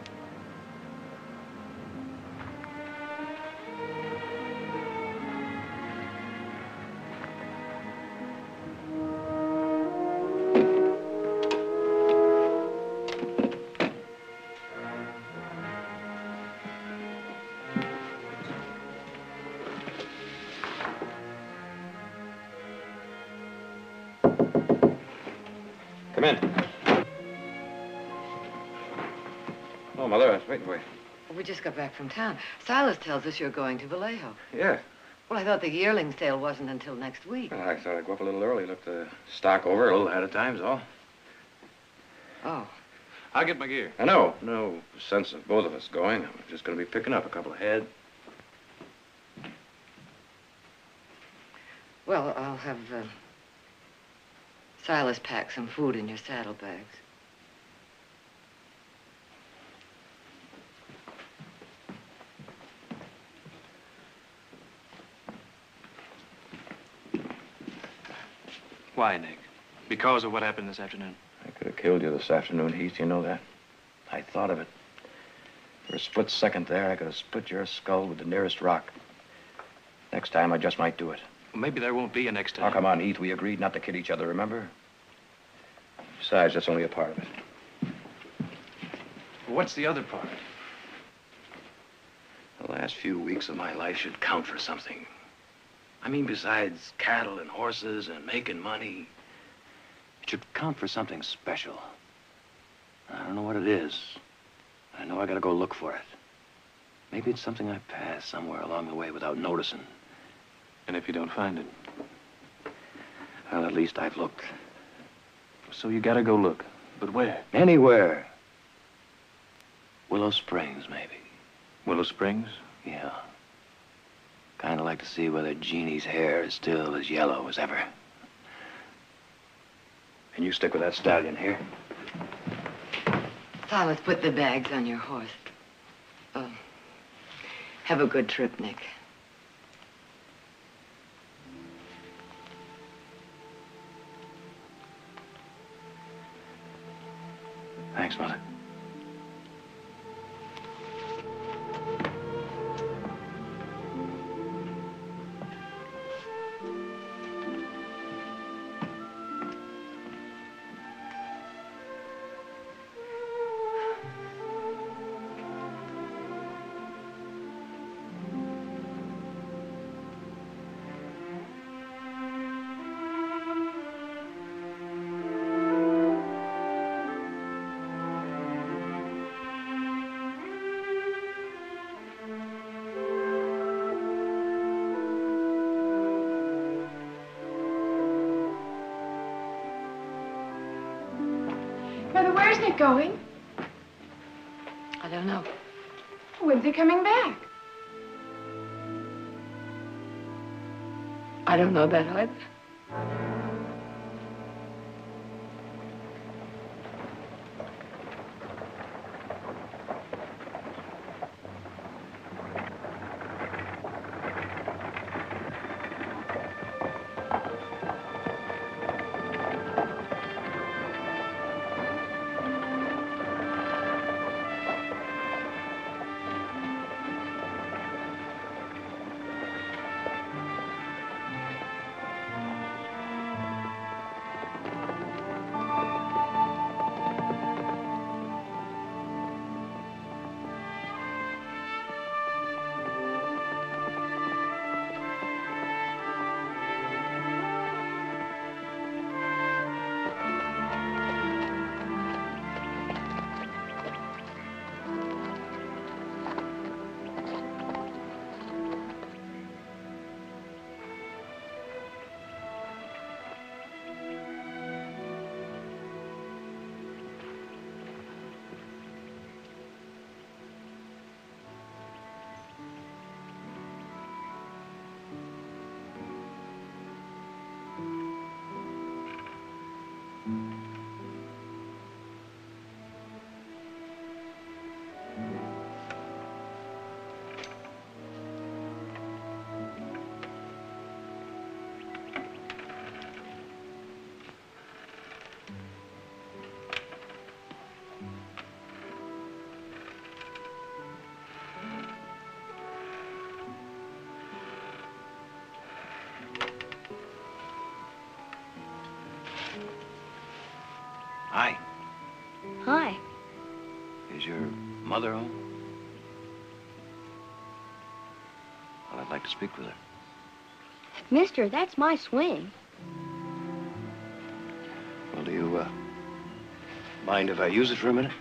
Come in. Oh, Mother, I was waiting for you. We just got back from town. Silas tells us you're going to Vallejo. Yeah. Well, I thought the yearling sale wasn't until next week. Well, I thought I'd go up a little early, look the stock over a little ahead of time, is all. Oh. I'll get my gear. I know. No sense of both of us going. I'm just going to be picking up a couple of head. Well, I'll have Silas pack some food in your saddlebags. Why, Nick? Because of what happened this afternoon? I could have killed you this afternoon, Heath. You know that. I thought of it. For a split second there, I could have split your skull with the nearest rock. Next time, I just might do it. Well, maybe there won't be a next time. Oh, come on, Heath. We agreed not to kid each other, remember? Besides, that's only a part of it. What's the other part? The last few weeks of my life should count for something. I mean, besides cattle and horses and making money, it should count for something special. I don't know what it is. I know I gotta go look for it. Maybe it's something I passed somewhere along the way without noticing. And if you don't find it? Well, at least I've looked. So you gotta go look. But where? Anywhere. Willow Springs, maybe. Willow Springs? Yeah. Kind of like to see whether Jeannie's hair is still as yellow as ever. And you stick with that stallion here. Silas, put the bags on your horse. Have a good trip, Nick. Thanks, Mother. Mother, where's Nick going? I don't know. When's he coming back? I don't know that either. Hi. Hi. Is your mother home? Well, I'd like to speak with her. Mister, that's my swing. Well, do you, mind if I use it for a minute?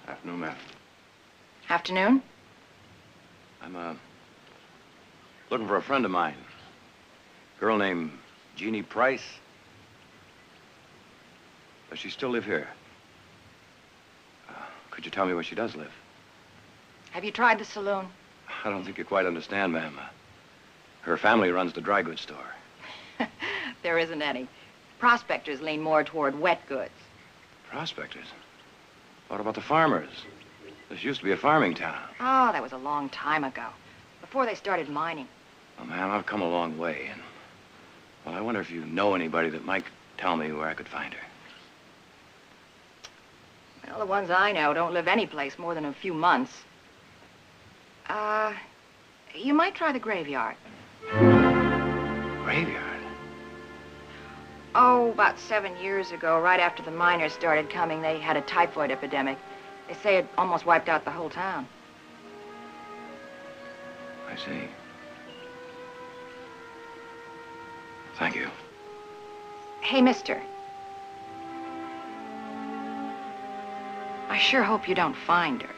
Afternoon, ma'am. Afternoon? I'm, looking for a friend of mine. Girl named Jeannie Price. Does she still live here? Could you tell me where she does live? Have you tried the saloon? I don't think you quite understand, ma'am. Her family runs the dry goods store. There isn't any. Prospectors lean more toward wet goods. Prospectors? What about the farmers? This used to be a farming town. Oh, that was a long time ago. Before they started mining. Well, ma'am, I've come a long way, and... Well, I wonder if you know anybody that might tell me where I could find her. Well, the ones I know don't live any place more than a few months. You might try the graveyard. Graveyard? Oh, about 7 years ago, right after the miners started coming, they had a typhoid epidemic. They say it almost wiped out the whole town. I see. Thank you. Hey, mister. I sure hope you don't find her.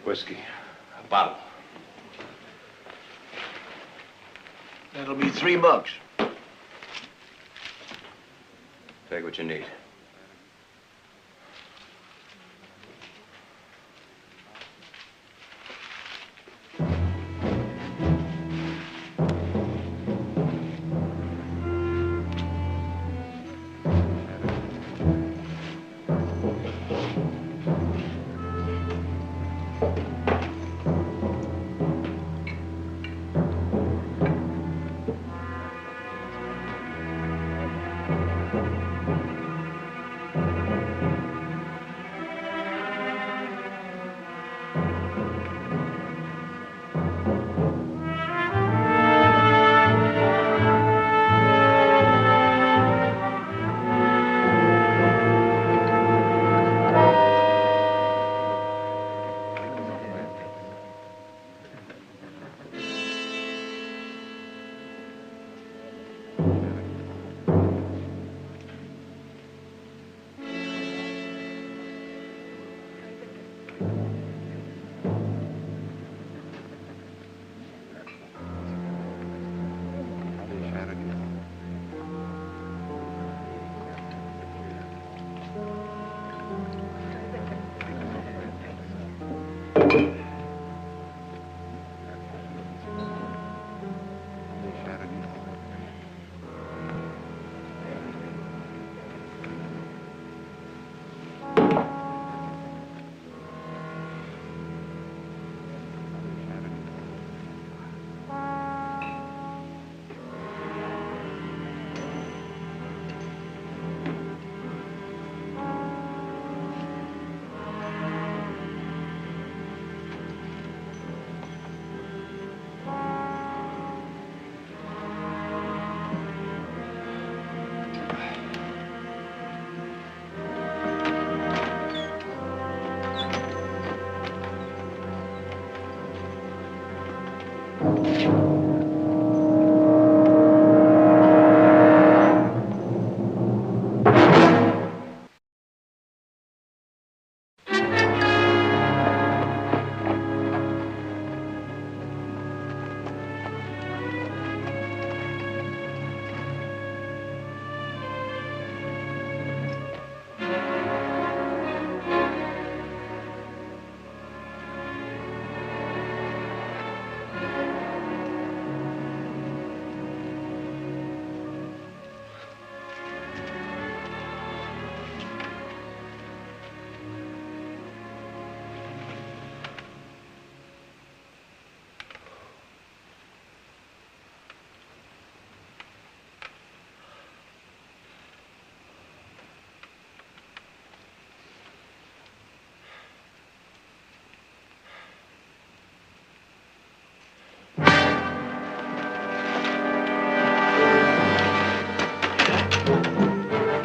Whiskey. A bottle. That'll be $3. Take what you need.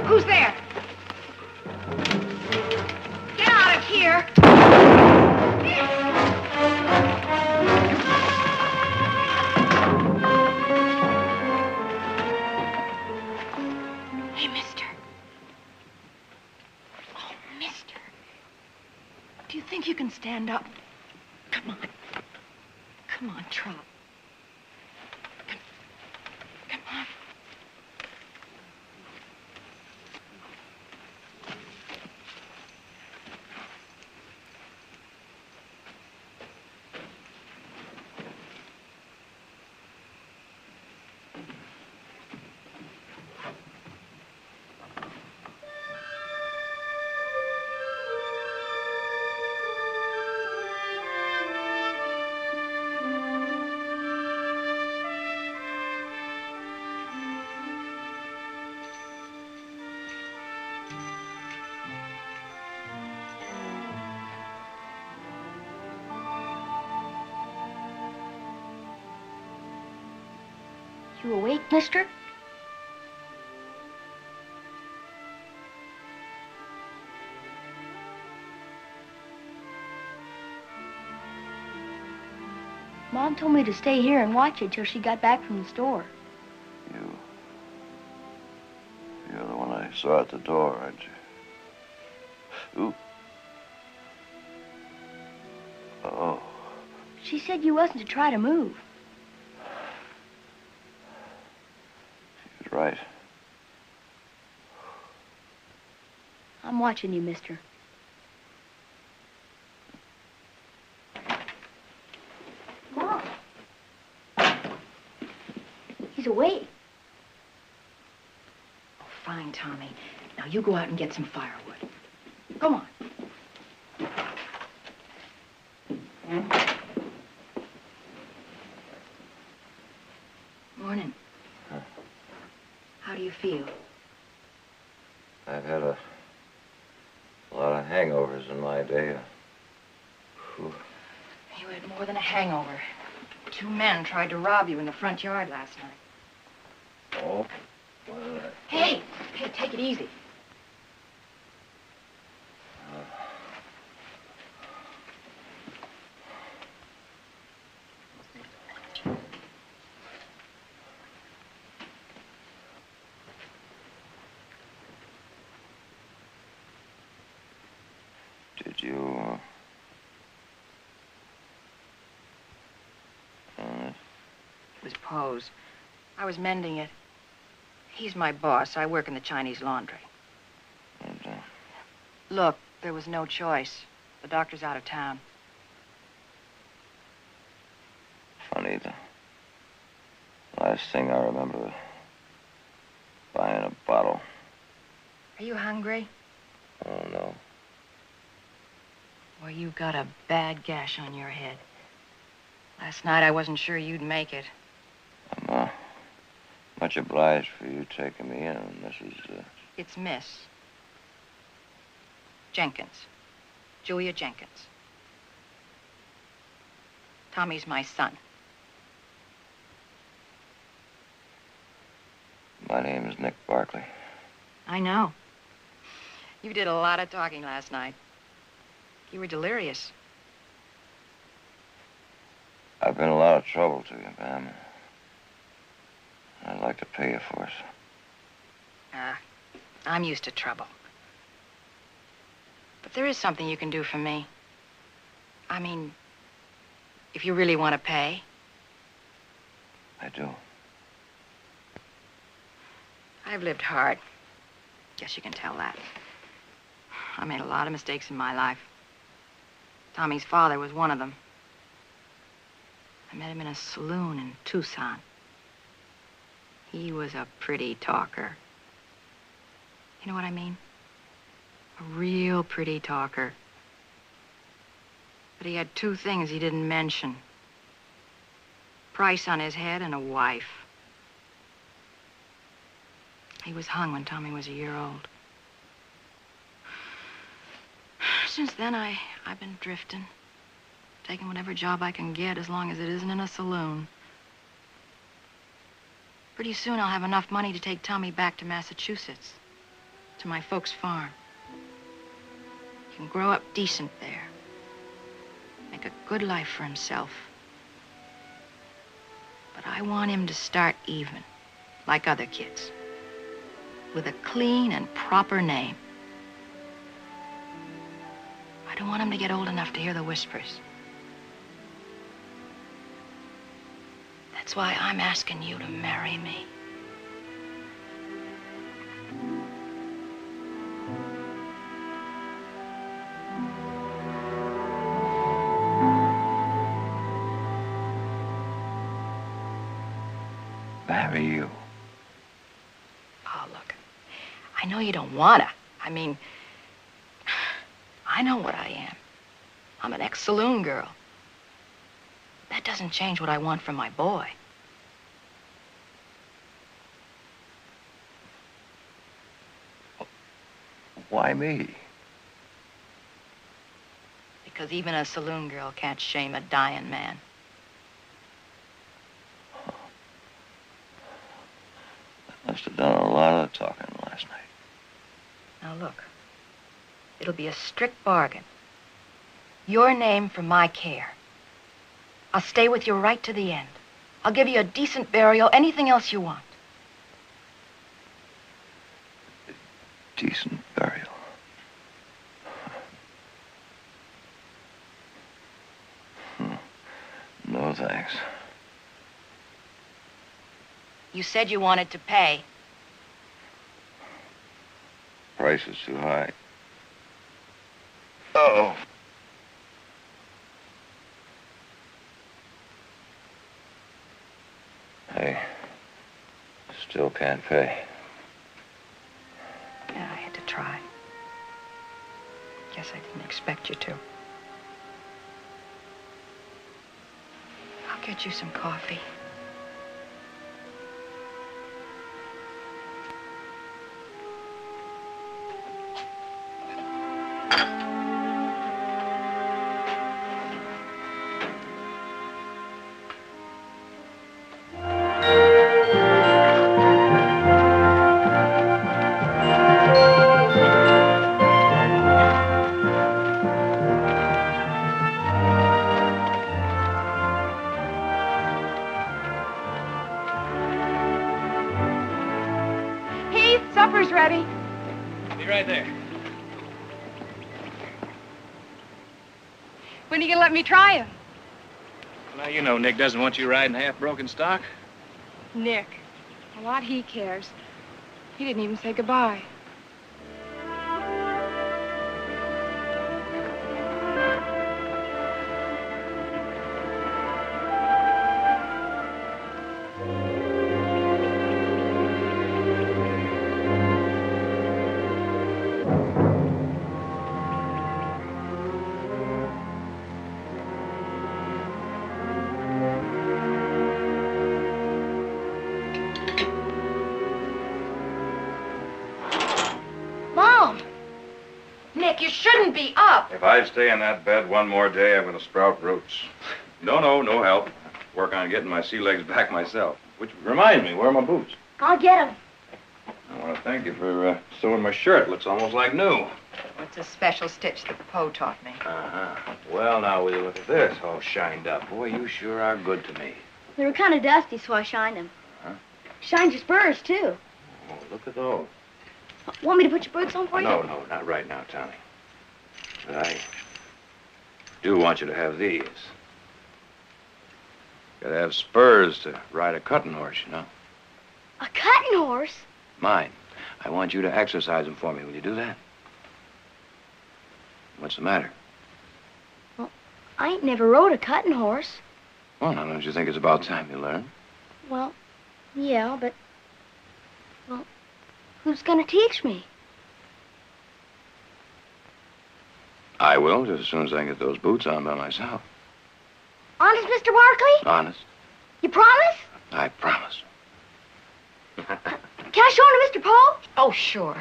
Who's there? Get out of here! Hey, mister. Oh, mister. Do you think you can stand up? Come on. Come on, Trot. Come on. You awake, mister? Mom told me to stay here and watch it till she got back from the store. You're the one I saw at the door, aren't you? Ooh. Oh. She said you wasn't to try to move. She's right. I'm watching you, mister. Mom. He's awake. Oh, fine, Tommy. Now you go out and get some firewood. Go on. Morning. Huh. How do you feel? I've had a lot of hangovers in my day. Whew. You had more than a hangover. 2 men tried to rob you in the front yard last night. Oh? Hey, take it easy. Did you, It was Poe's. I was mending it. He's my boss. I work in the Chinese laundry. Look, there was no choice. The doctor's out of town. Funny, the last thing I remember was buying a bottle. Are you hungry? Oh, no. Well, you've got a bad gash on your head. Last night I wasn't sure you'd make it. I'm much obliged for you taking me in, Mrs. It's Miss Jenkins. Julia Jenkins. Tommy's my son. My name is Nick Barkley. I know. You did a lot of talking last night. You were delirious. I've been a lot of trouble to you, ma'am. I'd like to pay you for it. I'm used to trouble. But there is something you can do for me. I mean, if you really want to pay. I do. I've lived hard. Guess you can tell that. I made a lot of mistakes in my life. Tommy's father was one of them. I met him in a saloon in Tucson. He was a pretty talker. You know what I mean? A real pretty talker. But he had 2 things he didn't mention. Price on his head and a wife. He was hung when Tommy was a year old. Since then, I've been drifting. Taking whatever job I can get as long as it isn't in a saloon. Pretty soon I'll have enough money to take Tommy back to Massachusetts. To my folks' farm. He can grow up decent there. Make a good life for himself. But I want him to start even, like other kids. With a clean and proper name. I don't want him to get old enough to hear the whispers. That's why I'm asking you to marry me. Marry you? Oh, look, I know you don't wanna. I mean, I know what I am. I'm an ex-saloon girl. That doesn't change what I want from my boy. Why me? Because even a saloon girl can't shame a dying man. I must have done a lot of talking last night. Now look, it'll be a strict bargain. Your name for my care. I'll stay with you right to the end. I'll give you a decent burial, anything else you want. Decent burial. No, thanks. You said you wanted to pay. Price is too high. Oh. I still can't pay. Yeah, I had to try. Guess I didn't expect you to. I'll get you some coffee. Supper's ready. Be right there. When are you gonna let me try him? Now, you know Nick doesn't want you riding half-broken stock. Nick. A lot he cares. He didn't even say goodbye. You shouldn't be up. If I stay in that bed one more day, I'm going to sprout roots. No help. Work on getting my sea legs back myself. Which reminds me, where are my boots? I'll get him. I want to thank you for sewing my shirt. Looks almost like new. It's a special stitch that Poe taught me. Uh-huh. Well, now, will you look at this, all shined up. Boy, you sure are good to me. They were kind of dusty, so I shined them. Huh? Shined your spurs, too. Oh, look at those. Want me to put your boots on for you? No, not right now, Tommy. But I do want you to have these. Gotta have spurs to ride a cutting horse, you know. A cutting horse? Mine. I want you to exercise them for me. Will you do that? What's the matter? Well, I ain't never rode a cutting horse. Well, now, don't you think it's about time you learn? Well, yeah, but... Well, who's gonna teach me? I will, just as soon as I get those boots on by myself. Honest, Mr. Barkley? Honest. You promise? I promise. Can I show him to Mr. Poe? Oh, sure.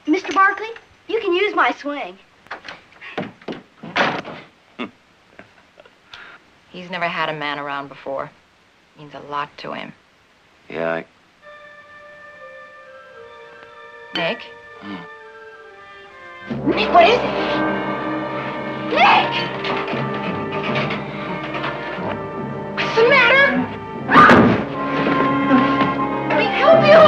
Mr. Barkley, you can use my swing. He's never had a man around before. Means a lot to him. Yeah, Nick? Nick, what is it? Nick! What's the matter? Let me help you!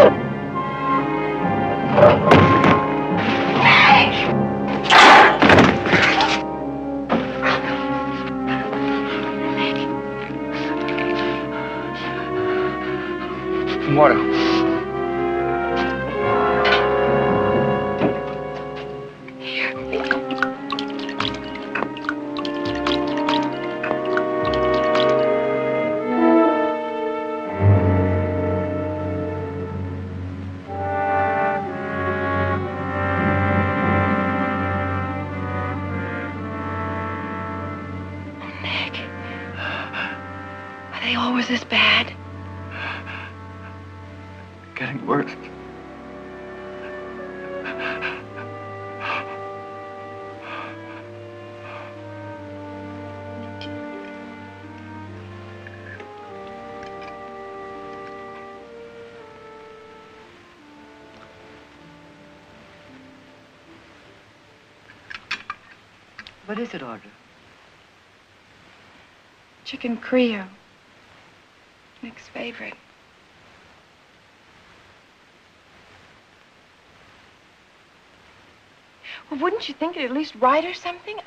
Nick! Water. Was this bad? Getting worse. What is it, Audra? Chicken Creole. Nick's favorite. Well, wouldn't you think it'd at least write or something?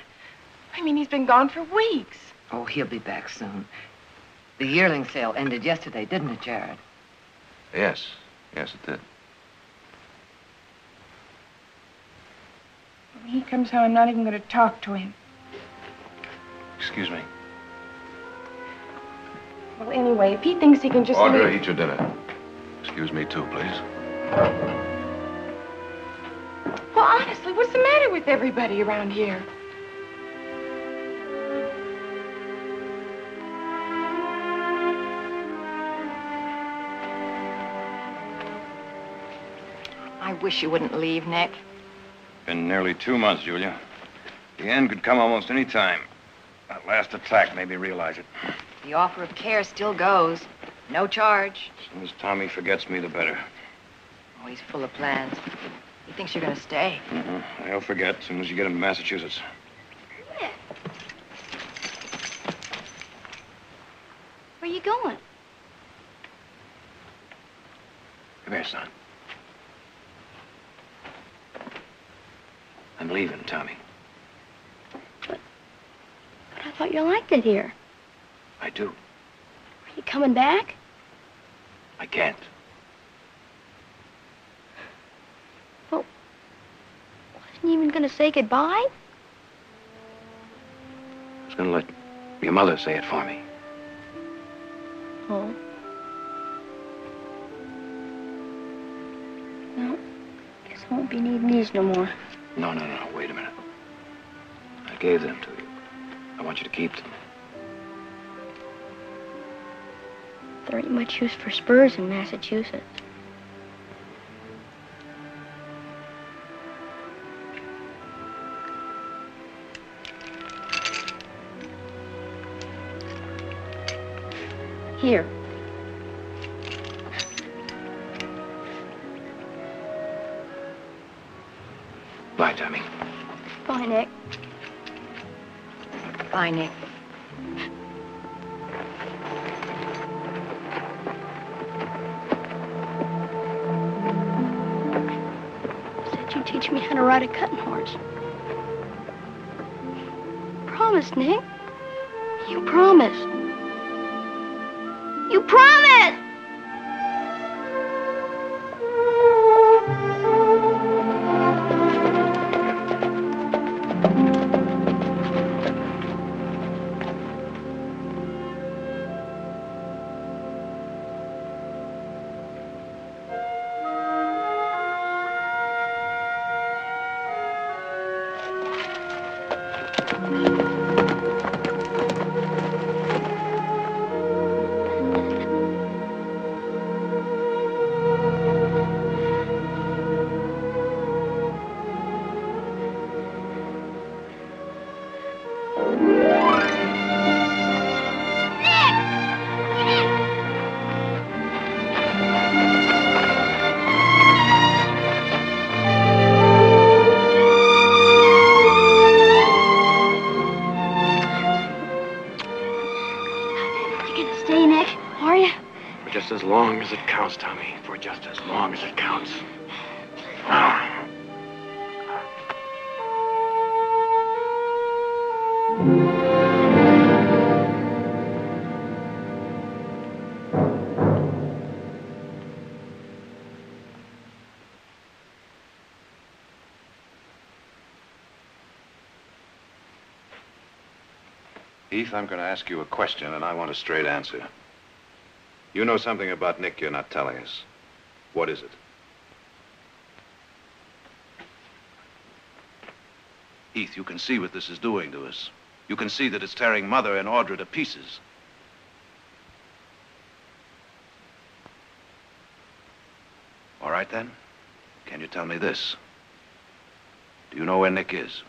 I mean, he's been gone for weeks. Oh, he'll be back soon. The yearling sale ended yesterday, didn't it, Jared? Yes. Yes, it did. When he comes home, I'm not even going to talk to him. Excuse me. Well, anyway, if he thinks he can just Audra, leave... eat your dinner. Excuse me, too, please. Well, honestly, what's the matter with everybody around here? I wish you wouldn't leave, Nick. Been nearly 2 months, Julia. The end could come almost any time. That last attack made me realize it. The offer of care still goes. No charge. As soon as Tommy forgets me, the better. Oh, he's full of plans. He thinks you're going to stay. He'll forget as soon as you get him to Massachusetts. Where are you going? Come here, son. I'm leaving, Tommy. But I thought you liked it here. I do. Are you coming back? I can't. Well, wasn't you even going to say goodbye? I was going to let your mother say it for me. Oh. Well, guess I won't be needing these no more. No, wait a minute. I gave them to you. I want you to keep them. There ain't much use for spurs in Massachusetts. Here. Bye, Tommy. Bye, Nick. Bye, Nick. Said you'd teach me how to ride a cutting horse. Promise, Nick. You promised. You promised! Just as long as it counts, Tommy. For just as long as it counts. Heath, I'm going to ask you a question, and I want a straight answer. You know something about Nick you're not telling us. What is it? Heath, you can see what this is doing to us. You can see that it's tearing Mother and Audra to pieces. All right, then. Can you tell me this? Do you know where Nick is?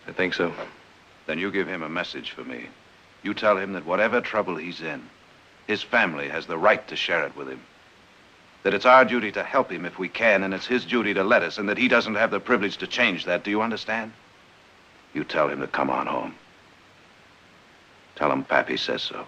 I think so. Then you give him a message for me. You tell him that whatever trouble he's in, his family has the right to share it with him. That it's our duty to help him if we can, and it's his duty to let us, and that he doesn't have the privilege to change that. Do you understand? You tell him to come on home. Tell him Pappy says so.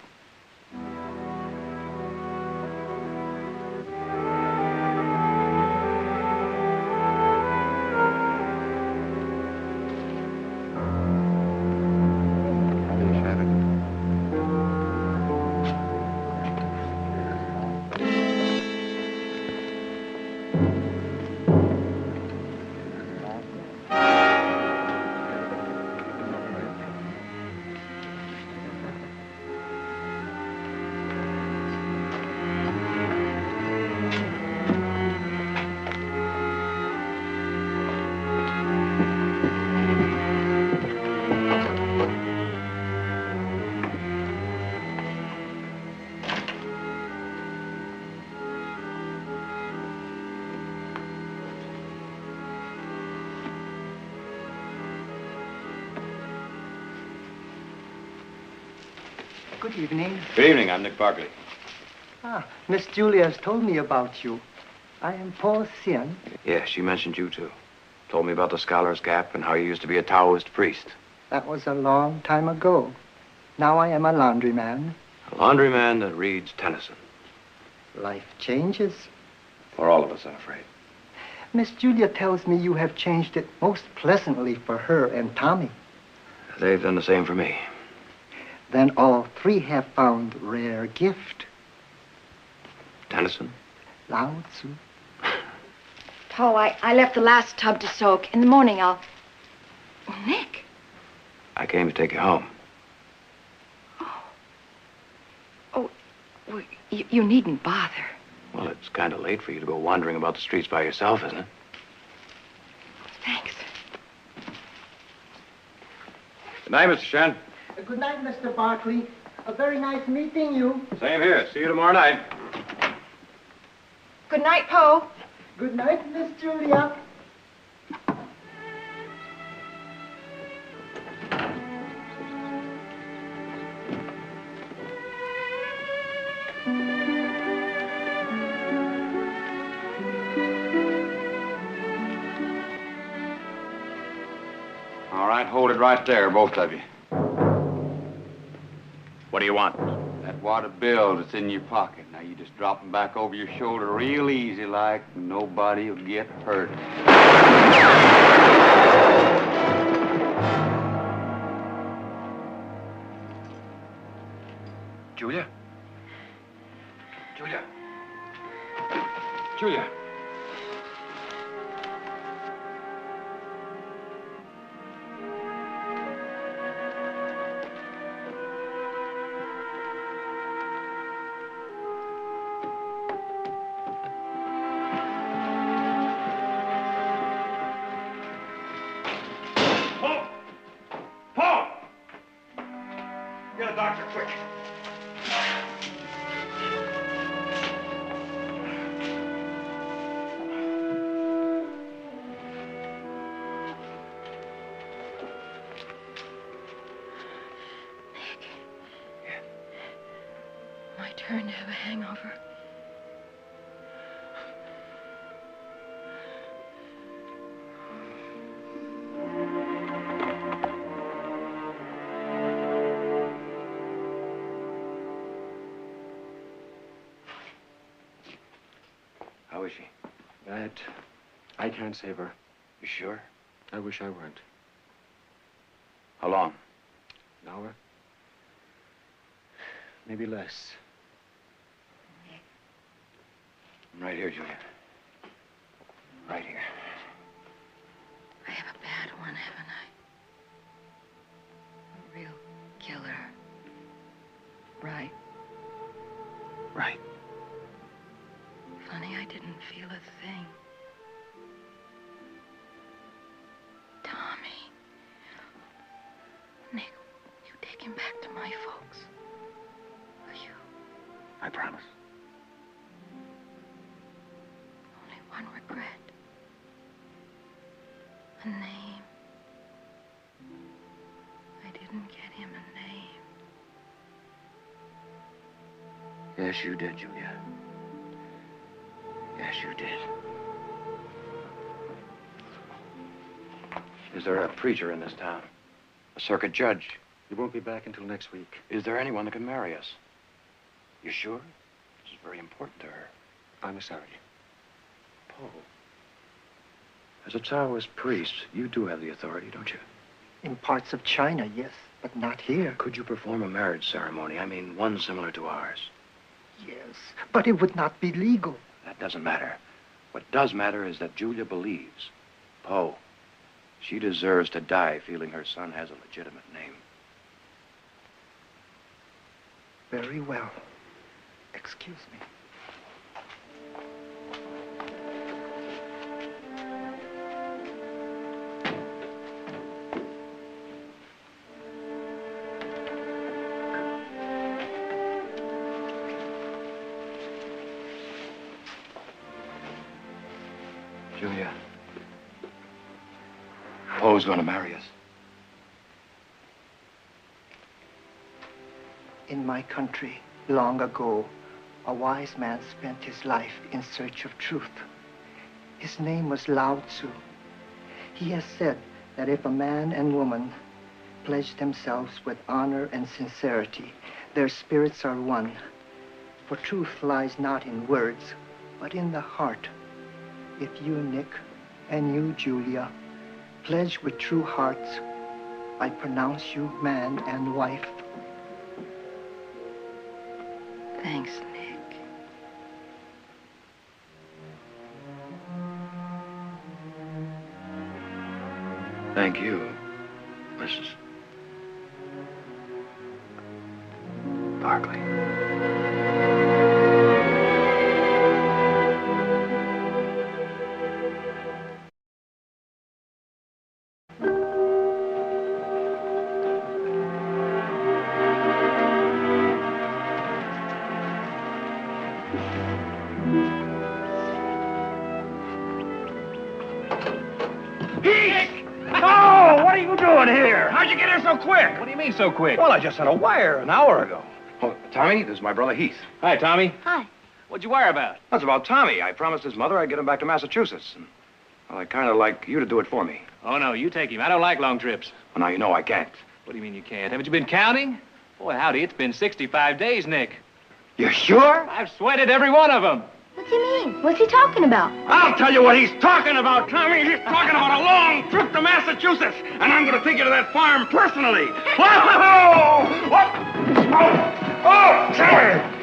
Good evening. Good evening. I'm Nick Barkley. Ah, Miss Julia has told me about you. I am Paul Sien. Yeah, she mentioned you, too. Told me about the Scholar's Gap and how you used to be a Taoist priest. That was a long time ago. Now I am a laundryman. A laundryman that reads Tennyson. Life changes. For all of us, I'm afraid. Miss Julia tells me you have changed it most pleasantly for her and Tommy. They've done the same for me. Then all three have found rare gift. Tennyson? Lao Tzu. Po, I left the last tub to soak. In the morning, I'll... Oh, Nick. I came to take you home. Oh, well, you needn't bother. Well, it's kind of late for you to go wandering about the streets by yourself, isn't it? Thanks. Good night, Mr. Shen. Good night, Mr. Barkley. Very nice meeting you. Same here. See you tomorrow night. Good night, Po. Good night, Miss Julia. All right, hold it right there, both of you. What do you want? That wad of bills that's in your pocket. Now you just drop them back over your shoulder real easy like, and nobody will get hurt. Julia? Julia? Julia? Get a doctor, quick. My turn to have a hangover. How is she? I can't save her. You sure? I wish I weren't. How long? An hour? Maybe less. I'm right here, Julia. Right here. I have a bad one, haven't I? A real killer. Right. Right. Funny, I didn't feel a thing. Tommy. Nick, you take him back to my folks. Will you? I promise. Only one regret. A name. I didn't get him a name. Yes, you did, Julia. Yes, you did. Is there a preacher in this town? A circuit judge? He won't be back until next week. Is there anyone that can marry us? You sure? This is very important to her. I'm sorry. Paul. As a Taoist priest, you do have the authority, don't you? In parts of China, yes, but not here. Could you perform a marriage ceremony? I mean, one similar to ours. Yes, but it would not be legal. That doesn't matter. What does matter is that Julia believes. Poe. She deserves to die feeling her son has a legitimate name. Very well. Excuse me. Julia. Poe's going to marry us. In my country, long ago, a wise man spent his life in search of truth. His name was Lao Tzu. He has said that if a man and woman pledge themselves with honor and sincerity, their spirits are one. For truth lies not in words, but in the heart. If you, Nick, and you, Julia, pledge with true hearts, I pronounce you man and wife. Thanks, Nick. Thank you, Mrs. Barkley. Oh, what are you doing here? How'd you get here so quick? What do you mean so quick? Well, I just had a wire an hour ago. Oh, Tommy, this is my brother Heath. Hi, Tommy. Hi. What'd you wire about? That's about Tommy. I promised his mother I'd get him back to Massachusetts. And, well, I'd kind of like you to do it for me. Oh, no, you take him. I don't like long trips. Well, now you know I can't. What do you mean you can't? Haven't you been counting? Boy, howdy, it's been 65 days, Nick. You sure? I've sweated every one of them. What's he mean? What's he talking about? I'll tell you what he's talking about, Tommy. He's talking about a long trip to Massachusetts, and I'm going to take you to that farm personally. Whoa! What? Oh, Tommy!